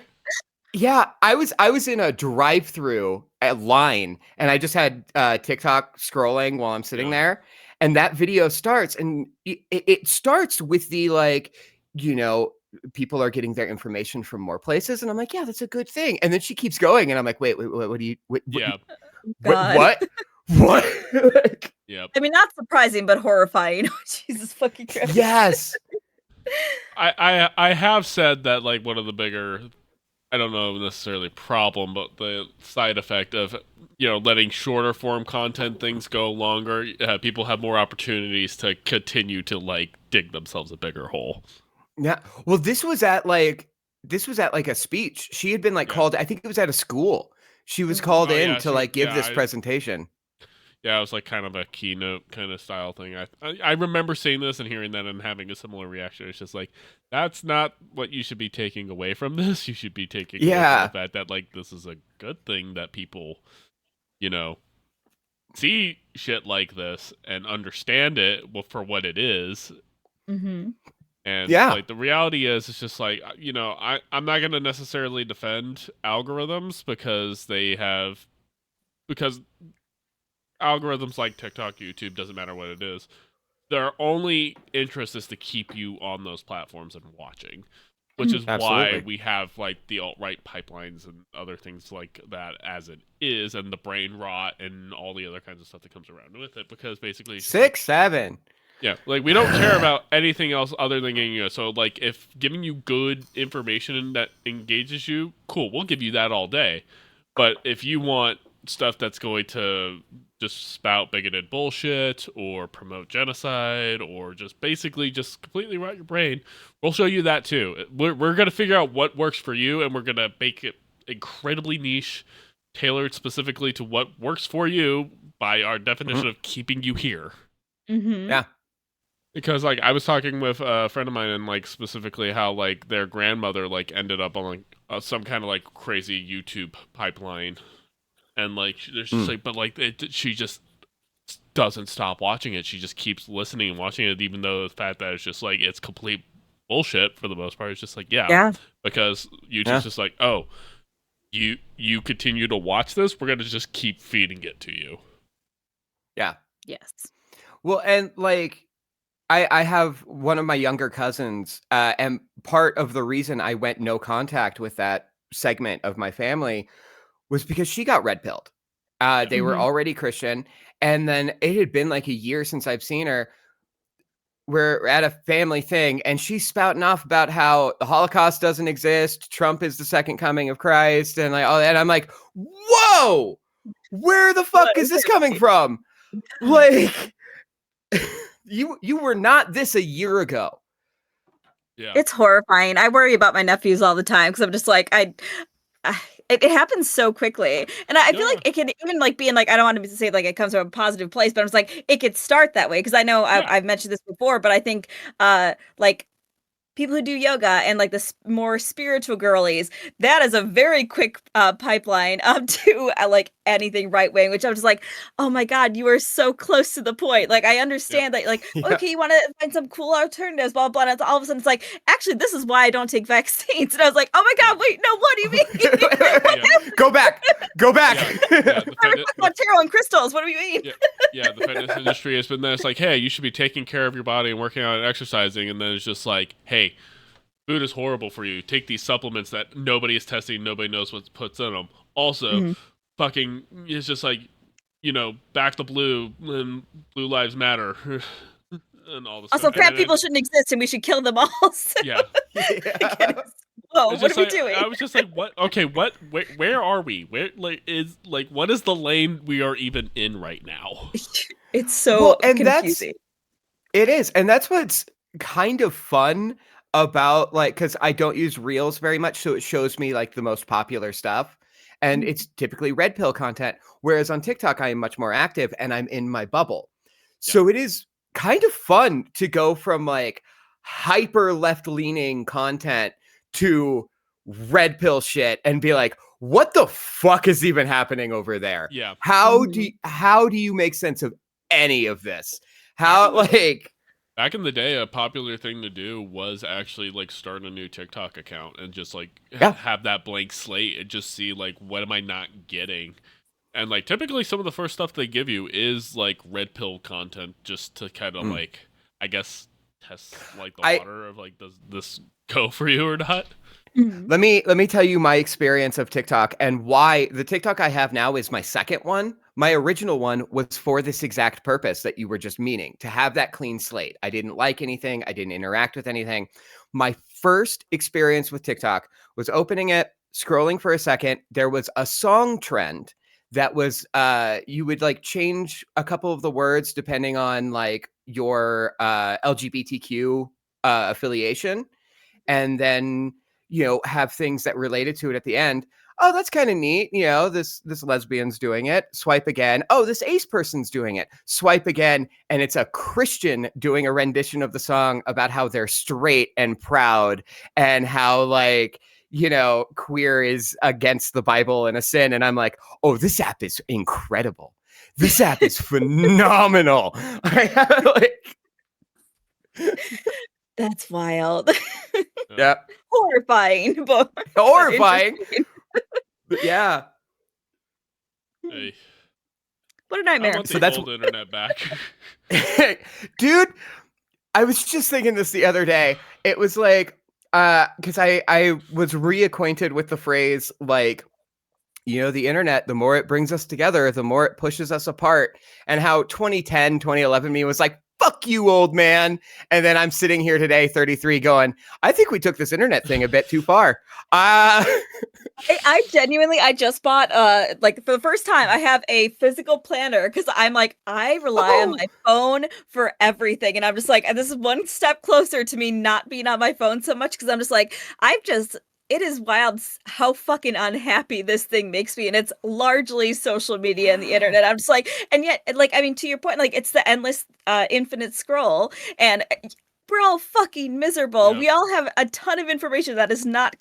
yeah, I was in a drive-through line, and I just had TikTok scrolling while I'm sitting there, and that video starts, and it starts with the like, you know, people are getting their information from more places, and I'm like, yeah, that's a good thing. And then she keeps going, and I'm like, wait, what do you? What? Yep. I mean, not surprising, but horrifying. Jesus fucking Christ. Yes. I have said that like one of the bigger, I don't know necessarily problem, but the side effect of, you know, letting shorter form content things go longer, people have more opportunities to continue to like dig themselves a bigger hole. Yeah. Well, this was at like a speech. She had been like Yeah. called. I think it was at a school. She was Mhm. called Oh, in yeah, to like give this I presentation. yeah, it was like kind of a keynote kind of style thing. I remember seeing this and hearing that and having a similar reaction. It's just like that's not what you should be taking away from this. You should be taking away from the Yeah. fact that like this is a good thing that people, you know, see shit like this and understand it for what it is. Mhm. And Yeah. like the reality is, it's just like I'm not gonna necessarily defend algorithms because algorithms like TikTok, YouTube, doesn't matter what it is. Their only interest is to keep you on those platforms and watching, which is why Absolutely. we have like the alt-right pipelines and other things like that as it is, and the brain rot and all the other kinds of stuff that comes around with it, because basically it's just like, 6, 7. yeah, like we don't care about anything else other than getting you. So like if giving you good information that engages you, cool, we'll give you that all day. But if you want stuff that's going to just spout bigoted bullshit or promote genocide or just basically just completely rot your brain, we'll show you that too. We're going to figure out what works for you, and we're going to make it incredibly niche, tailored specifically to what works for you by our definition of keeping you here. Mhm. Yeah. Because like I was talking with a friend of mine and like specifically how like their grandmother like ended up on like some kind of like crazy YouTube pipeline, and like there's just like, but like she just doesn't stop watching it. She just keeps listening and watching it, even though the fact that it's just like it's complete bullshit for the most part. It's just like Yeah. because YouTube's Yeah. just like, oh, you continue to watch this, we're gonna just keep feeding it to you. Yeah. Yes. Well, and like I have one of my younger cousins, and part of the reason I went no contact with that segment of my family was because she got red pilled. They were Mhm. already Christian, and then it had been like a year since I've seen her. We're at a family thing, and she's spouting off about how the Holocaust doesn't exist, Trump is the second coming of Christ, and like all that. And I'm like, whoa, where the fuck What is is this it? coming from? Like, you were not this a year ago. Yeah. It's horrifying. I worry about my nephews all the time because I'm just like it happens so quickly, and I feel Yeah. like it can even like be in like I don't want to say like it comes from a positive place, but I'm just like it could start that way because I know Yeah. I've mentioned this before, but I think like people who do yoga and like the more spiritual girlies, that is a very quick pipeline up to like anything right wing, which I'm just like, oh my god, you are so close to the point. Like I Yep. understand that, like Yeah. okay, you want to find some cool alternatives, blah blah. And all of a sudden, it's like actually, this is why I don't take vaccines. And I was like, oh my god, wait, no, what do you mean? Yeah. Go back. Go back. Yeah. The I was talking about tarot and crystals. What do you mean? yeah, the fitness industry has been there. It's like, hey, you should be taking care of your body and working out and exercising, and then it's just like, hey, food is horrible for you. Take these supplements that nobody is testing, nobody knows what puts in them. Also, Mhm. fucking, it's just like, back to blue and Blue Lives Matter and all this Also, stuff. fat people shouldn't exist, and we should kill them all. So, Yeah. again, whoa, It's what just are we like, doing? I was just like, what? Okay, what? Where are we? What is the lane we are even in right now? It's so Well, and confusing. it is. And that's what's kind of fun about like, because I don't use Reels very much. So it shows me like the most popular stuff. And it's typically red pill content. Whereas on TikTok, I am much more active and I'm in my bubble. So it is kind of fun to go from like hyper left leaning content to red pill shit and be like, what the fuck is even happening over there? Yeah. How do you make sense of any of this? How like Back in the day, a popular thing to do was actually like start a new TikTok account and just like have that blank slate and just see like what am I not getting. And like typically some of the first stuff they give you is like red pill content just to kind of like I guess test like the water of like does this go for you or not? Let me tell you my experience of TikTok and why the TikTok I have now is my second one. My original one was for this exact purpose that you were just meaning, to have that clean slate. I didn't like anything, I didn't interact with anything. My first experience with TikTok was opening it, scrolling for a second. There was a song trend that was you would like change a couple of the words depending on like your LGBTQ affiliation. and then, have things that related to it at the end. Oh, that's kind of neat. This lesbian's doing it. Swipe again. Oh, this ace person's doing it. Swipe again. And it's a Christian doing a rendition of the song about how they're straight and proud and how queer is against the Bible and a sin. And I'm like, oh, this app is incredible. This app is phenomenal. That's wild. Yeah. Horrifying. But horrifying. But yeah. Hey. What a nightmare. I want the old internet back. Dude, I was just thinking this the other day. It was like, because I was reacquainted with the phrase, like, the internet, the more it brings us together, the more it pushes us apart. And how 2010, 2011 me was like, fuck you, old man. And then I'm sitting here today, 33, going, I think we took this internet thing a bit too far. I genuinely, I just bought, for the first time, I have a physical planner because I'm like, I rely on my phone for everything. And I'm just like, and this is one step closer to me not being on my phone so much because I'm just like, it is wild how fucking unhappy this thing makes me. And it's largely social media and the internet. I'm just like, and yet, to your point, it's the endless, infinite scroll. And we're all fucking miserable. Yeah. We all have a ton of information that is not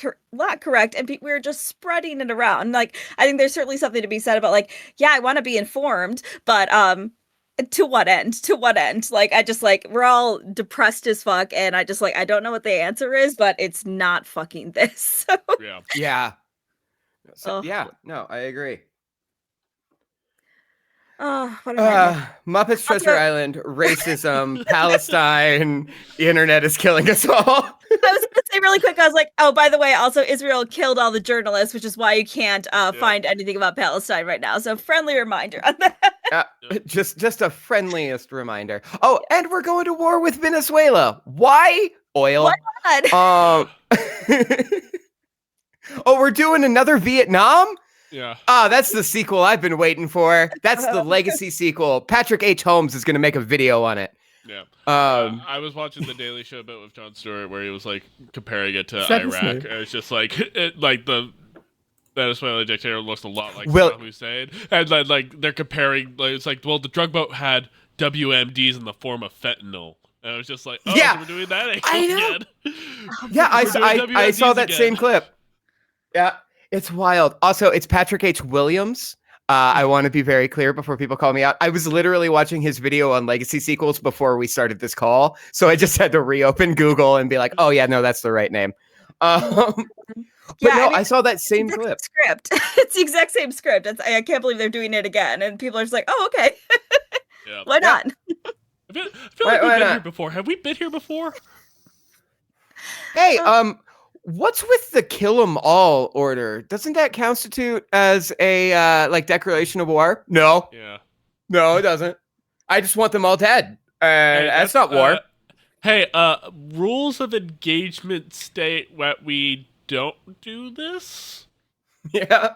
correct. And we're just spreading it around. I think there's certainly something to be said about I want to be informed, but, to what end? We're all depressed as fuck, and I don't know what the answer is, but it's not fucking this. So. Yeah. So, no, I agree. Muppets Treasure Island, racism, Palestine, the internet is killing us all. I was going to say really quick, I was like, oh, by the way, also Israel killed all the journalists, which is why you can't find anything about Palestine right now. So friendly reminder on that. Just a friendliest reminder. Oh, and we're going to war with Venezuela. Why? Oil. Why not? Oh, we're doing another Vietnam? Yeah. That's the sequel I've been waiting for. That's the legacy sequel. Patrick H. Holmes is going to make a video on it. Yeah. I was watching the Daily Show bit with Jon Stewart where he was comparing it to Iraq. It's just the Venezuelan dictator looks a lot like Saddam Hussein, and they're comparing. It's well, the drug boat had WMDs in the form of fentanyl. And I was just like, oh, so we're doing that again. Yeah, I saw that same clip. Yeah. It's wild. Also, it's Patrick H. Williams. I want to be very clear before people call me out. I was literally watching his video on legacy sequels before we started this call. So I just had to reopen Google and be like, oh, yeah, no, that's the right name. I saw that same clip. Script. It's the exact same script. I can't believe they're doing it again. And people are just like, oh, okay. Yeah. Why not? I feel like we've been here before. Have we been here before? Hey, what's with the kill 'em all order? Doesn't that constitute as a declaration of war? No. Yeah. No, it doesn't. I just want them all dead. That's not war. Rules of engagement state that we don't do this? Yeah.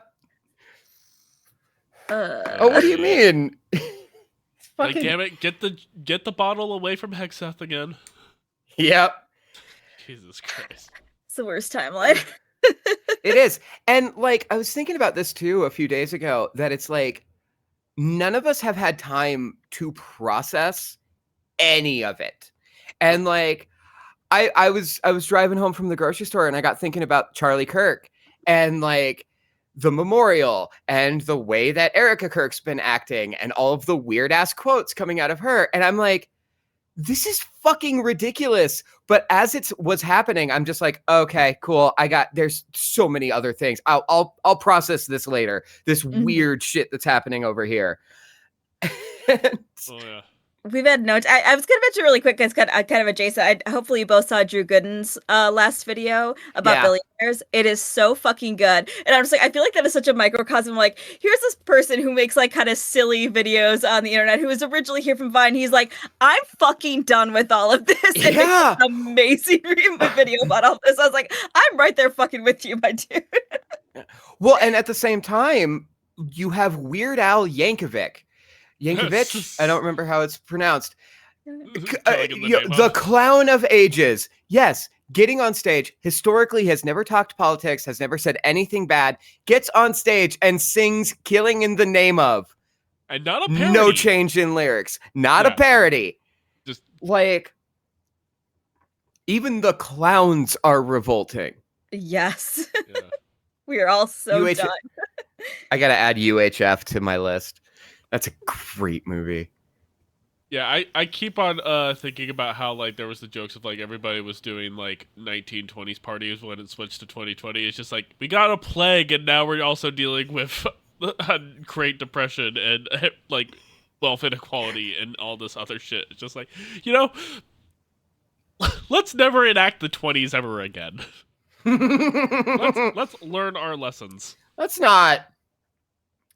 What do you mean? Damn it, get the bottle away from Hexeth again. Yep. Jesus Christ. It's the worst timeline. It is. And I was thinking about this too a few days ago, that it's none of us have had time to process any of it. And I was driving home from the grocery store and I got thinking about Charlie Kirk and the memorial and the way that Erica Kirk's been acting and all of the weird ass quotes coming out of her. And I'm like, this is fucking ridiculous. But as it was happening, I'm just like, okay, cool. There's so many other things. I'll process this later. This weird shit that's happening over here. We've had notes. I was going to mention really quick, because kind of adjacent. Hopefully you both saw Drew Gooden's last video about billionaires. It is so fucking good. And I'm just I feel like that is such a microcosm. Here's this person who makes kind of silly videos on the internet, who was originally here from Vine. He's like, I'm fucking done with all of this. And makes an amazing video about all this. I was like, I'm right there fucking with you, my dude. Well, and at the same time, you have Weird Al Yankovic. I don't remember how it's pronounced. The clown of ages. Yes, getting on stage, historically has never talked politics, has never said anything bad, gets on stage and sings Killing in the Name of. And not a parody. No change in lyrics. Not a parody. Just like, even the clowns are revolting. Yes. Yeah. We are all so done. I gotta add UHF to my list. That's a great movie. Yeah, I keep on thinking about how like there was the jokes of like everybody was doing like 1920s parties when it switched to 2020. It's just like we got a plague and now we're also dealing with Great Depression and like wealth inequality and all this other shit. It's just like, let's never enact the 20s ever again. let's learn our lessons. Let's not.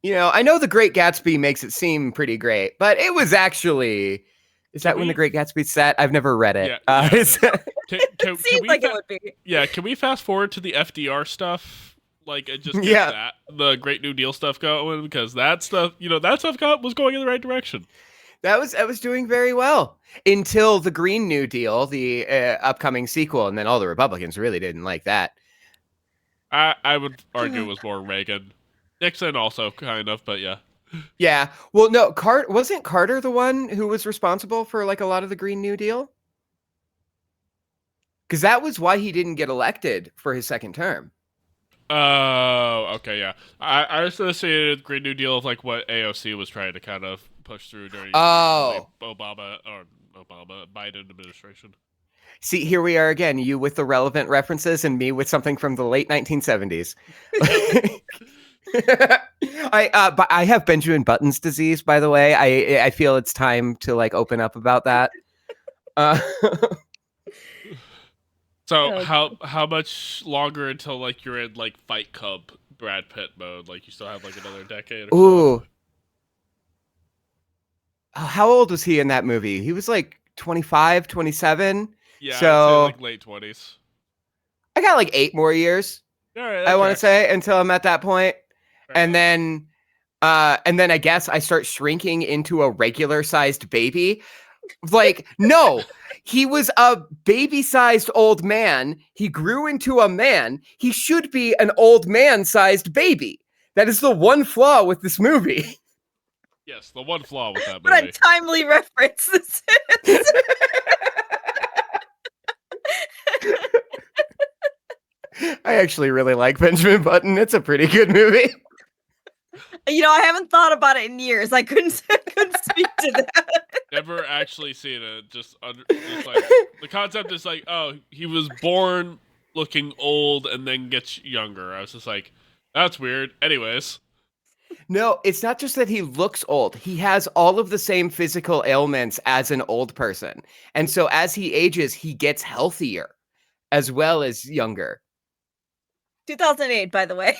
I know The Great Gatsby makes it seem pretty great, but it was actually. Is that when The Great Gatsby's set? I've never read it. Yeah, it seems like it would be. Yeah, can we fast forward to the FDR stuff? Like, and just get the Great New Deal stuff going? Because that stuff, that stuff was going in the right direction. That was doing very well until the Green New Deal, the upcoming sequel, and then all the Republicans really didn't like that. I would argue it was more Reagan. Nixon also kind of, but yeah. Yeah. Well, no, wasn't Carter the one who was responsible for like a lot of the Green New Deal? Because that was why he didn't get elected for his second term. Oh, okay, yeah. I associated Green New Deal with like what AOC was trying to kind of push through during Biden administration. See, here we are again, you with the relevant references and me with something from the late 1970s. But I have Benjamin Button's disease, by the way. I feel it's time to like open up about that. So how much longer until like you're in like Fight Club Brad Pitt mode? Like you still have like another decade or Ooh. So? Oh, how old was he in that movie? He was like 25, 27. Yeah, so I'd say like late 20s. I got like 8 more years. All right, I want to say until I'm at that point. Right. And then I guess I start shrinking into a regular sized baby. Like, no, he was a baby sized old man. He grew into a man. He should be an old man sized baby. That is the one flaw with this movie. Yes, the one flaw with that movie. What a timely reference this is. I actually really like Benjamin Button. It's a pretty good movie. I haven't thought about it in years. I couldn't speak to that. Never actually seen it. Just like the concept is like, oh, he was born looking old and then gets younger. I was just like, that's weird. Anyways. No, it's not just that he looks old. He has all of the same physical ailments as an old person. And so as he ages, he gets healthier as well as younger. 2008, by the way.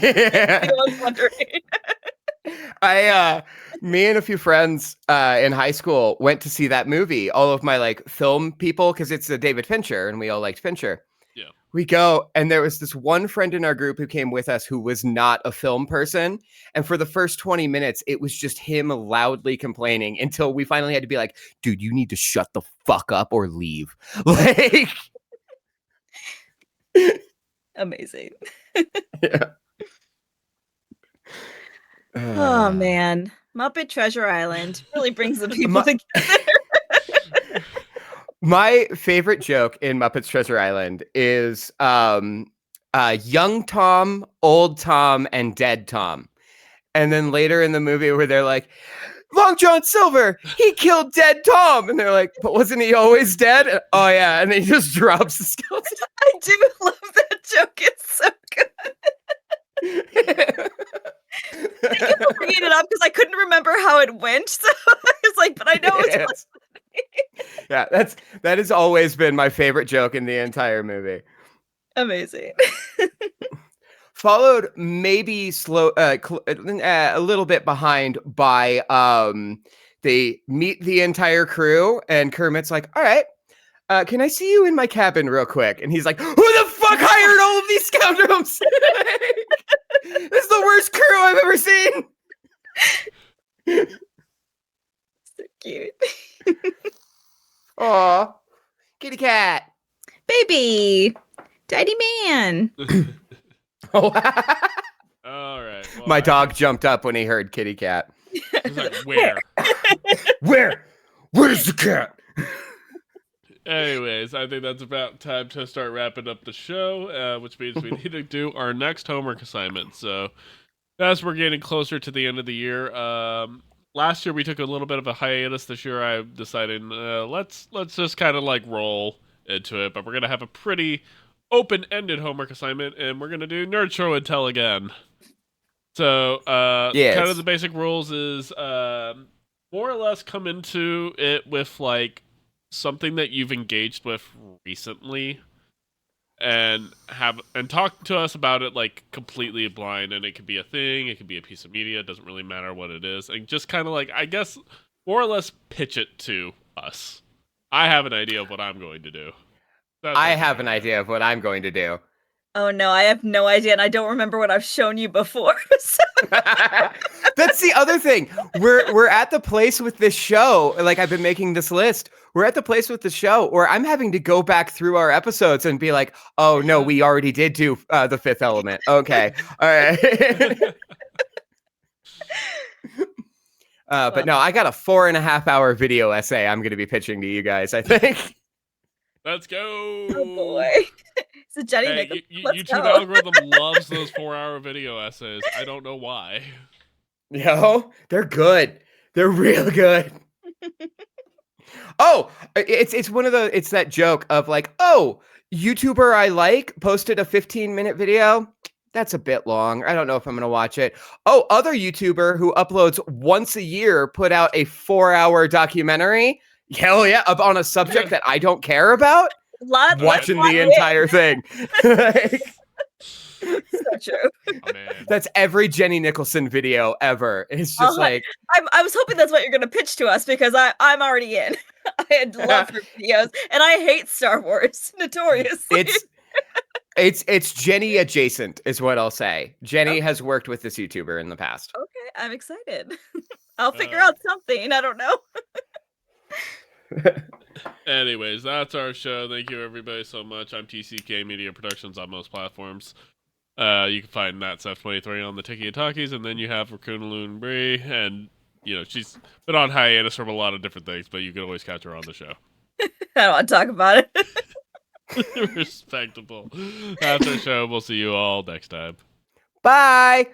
Yeah. I was wondering. Me and a few friends in high school went to see that movie. All of my like film people, because it's a David Fincher and we all liked Fincher. Yeah. We go, and there was this one friend in our group who came with us who was not a film person. And for the first 20 minutes, it was just him loudly complaining until we finally had to be like, dude, you need to shut the fuck up or leave. Like, amazing. Yeah. Oh man, Muppet Treasure Island really brings the people together. My favorite joke in Muppets Treasure Island is young Tom, old Tom, and dead Tom. And then later in the movie where they're like, Long John Silver, he killed dead Tom. And they're like, but wasn't he always dead? And, oh, yeah. And then he just drops the skeleton. I do love that joke. It's so good. Thank you for bringing it up because I couldn't remember how it went. So I was like, but I know it's yeah, that has always been my favorite joke in the entire movie. Amazing. Followed maybe a little bit behind by they meet the entire crew and Kermit's like, all right, can I see you in my cabin real quick? And he's like, who the fuck hired all of these scoundrels? This is the worst crew I've ever seen. So cute. Aw, kitty cat. Baby, Daddy man. Oh, All right. Well, my dog jumped up when he heard kitty cat. He's like, where? Where's the cat? Anyways, I think that's about time to start wrapping up the show, which means we need to do our next homework assignment. So, as we're getting closer to the end of the year, last year we took a little bit of a hiatus. This year I decided let's just kind of like roll into it, but we're gonna have a pretty open-ended homework assignment, and we're gonna do Nerd Show and Tell again. So, Yes. kind of the basic rules is more or less come into it with like something that you've engaged with recently and talk to us about it like completely blind, and it could be a thing, it could be a piece of media, it doesn't really matter what it is, and just kind of like, I guess, more or less pitch it to us. I have an idea of what I'm going to do. I have an idea of what I'm going to do. Oh no, I have no idea, and I don't remember what I've shown you before. So. That's the other thing. We're at the place with this show. Like, I've been making this list. We're at the place with the show where I'm having to go back through our episodes and be like, oh no, we already did do the Fifth Element. Okay, all right. But no, I got a 4.5-hour video essay I'm going to be pitching to you guys, I think. Let's go. Oh boy. So Jenny, hey, let's YouTube go. algorithm loves those 4-hour video essays. I don't know why. Yo, they're good. They're real good. Oh, it's one of the, it's that joke of like, oh, YouTuber I like posted a 15-minute video. That's a bit long. I don't know if I'm going to watch it. Oh, other YouTuber who uploads once a year put out a 4-hour documentary. Hell yeah, on a subject that I don't care about. Watching the entire thing. So true. Oh, man. That's every Jenny Nicholson video ever. It's just like, I was hoping that's what you're gonna pitch to us, because I'm already in. I love her videos, and I hate Star Wars notoriously. It's Jenny adjacent is what I'll say. Jenny has worked with this YouTuber in the past. Okay, I'm excited. I'll figure out something. I don't know. Anyways, that's our show. Thank you everybody so much. I'm TCK Media Productions on most platforms. You can find that Seth23 on the Tiki and Talkies, and then you have Raccoon Loon Bree, and she's been on hiatus from a lot of different things, but you can always catch her on the show. I don't want to talk about it. Respectable. That's our show. We'll see you all next time. Bye.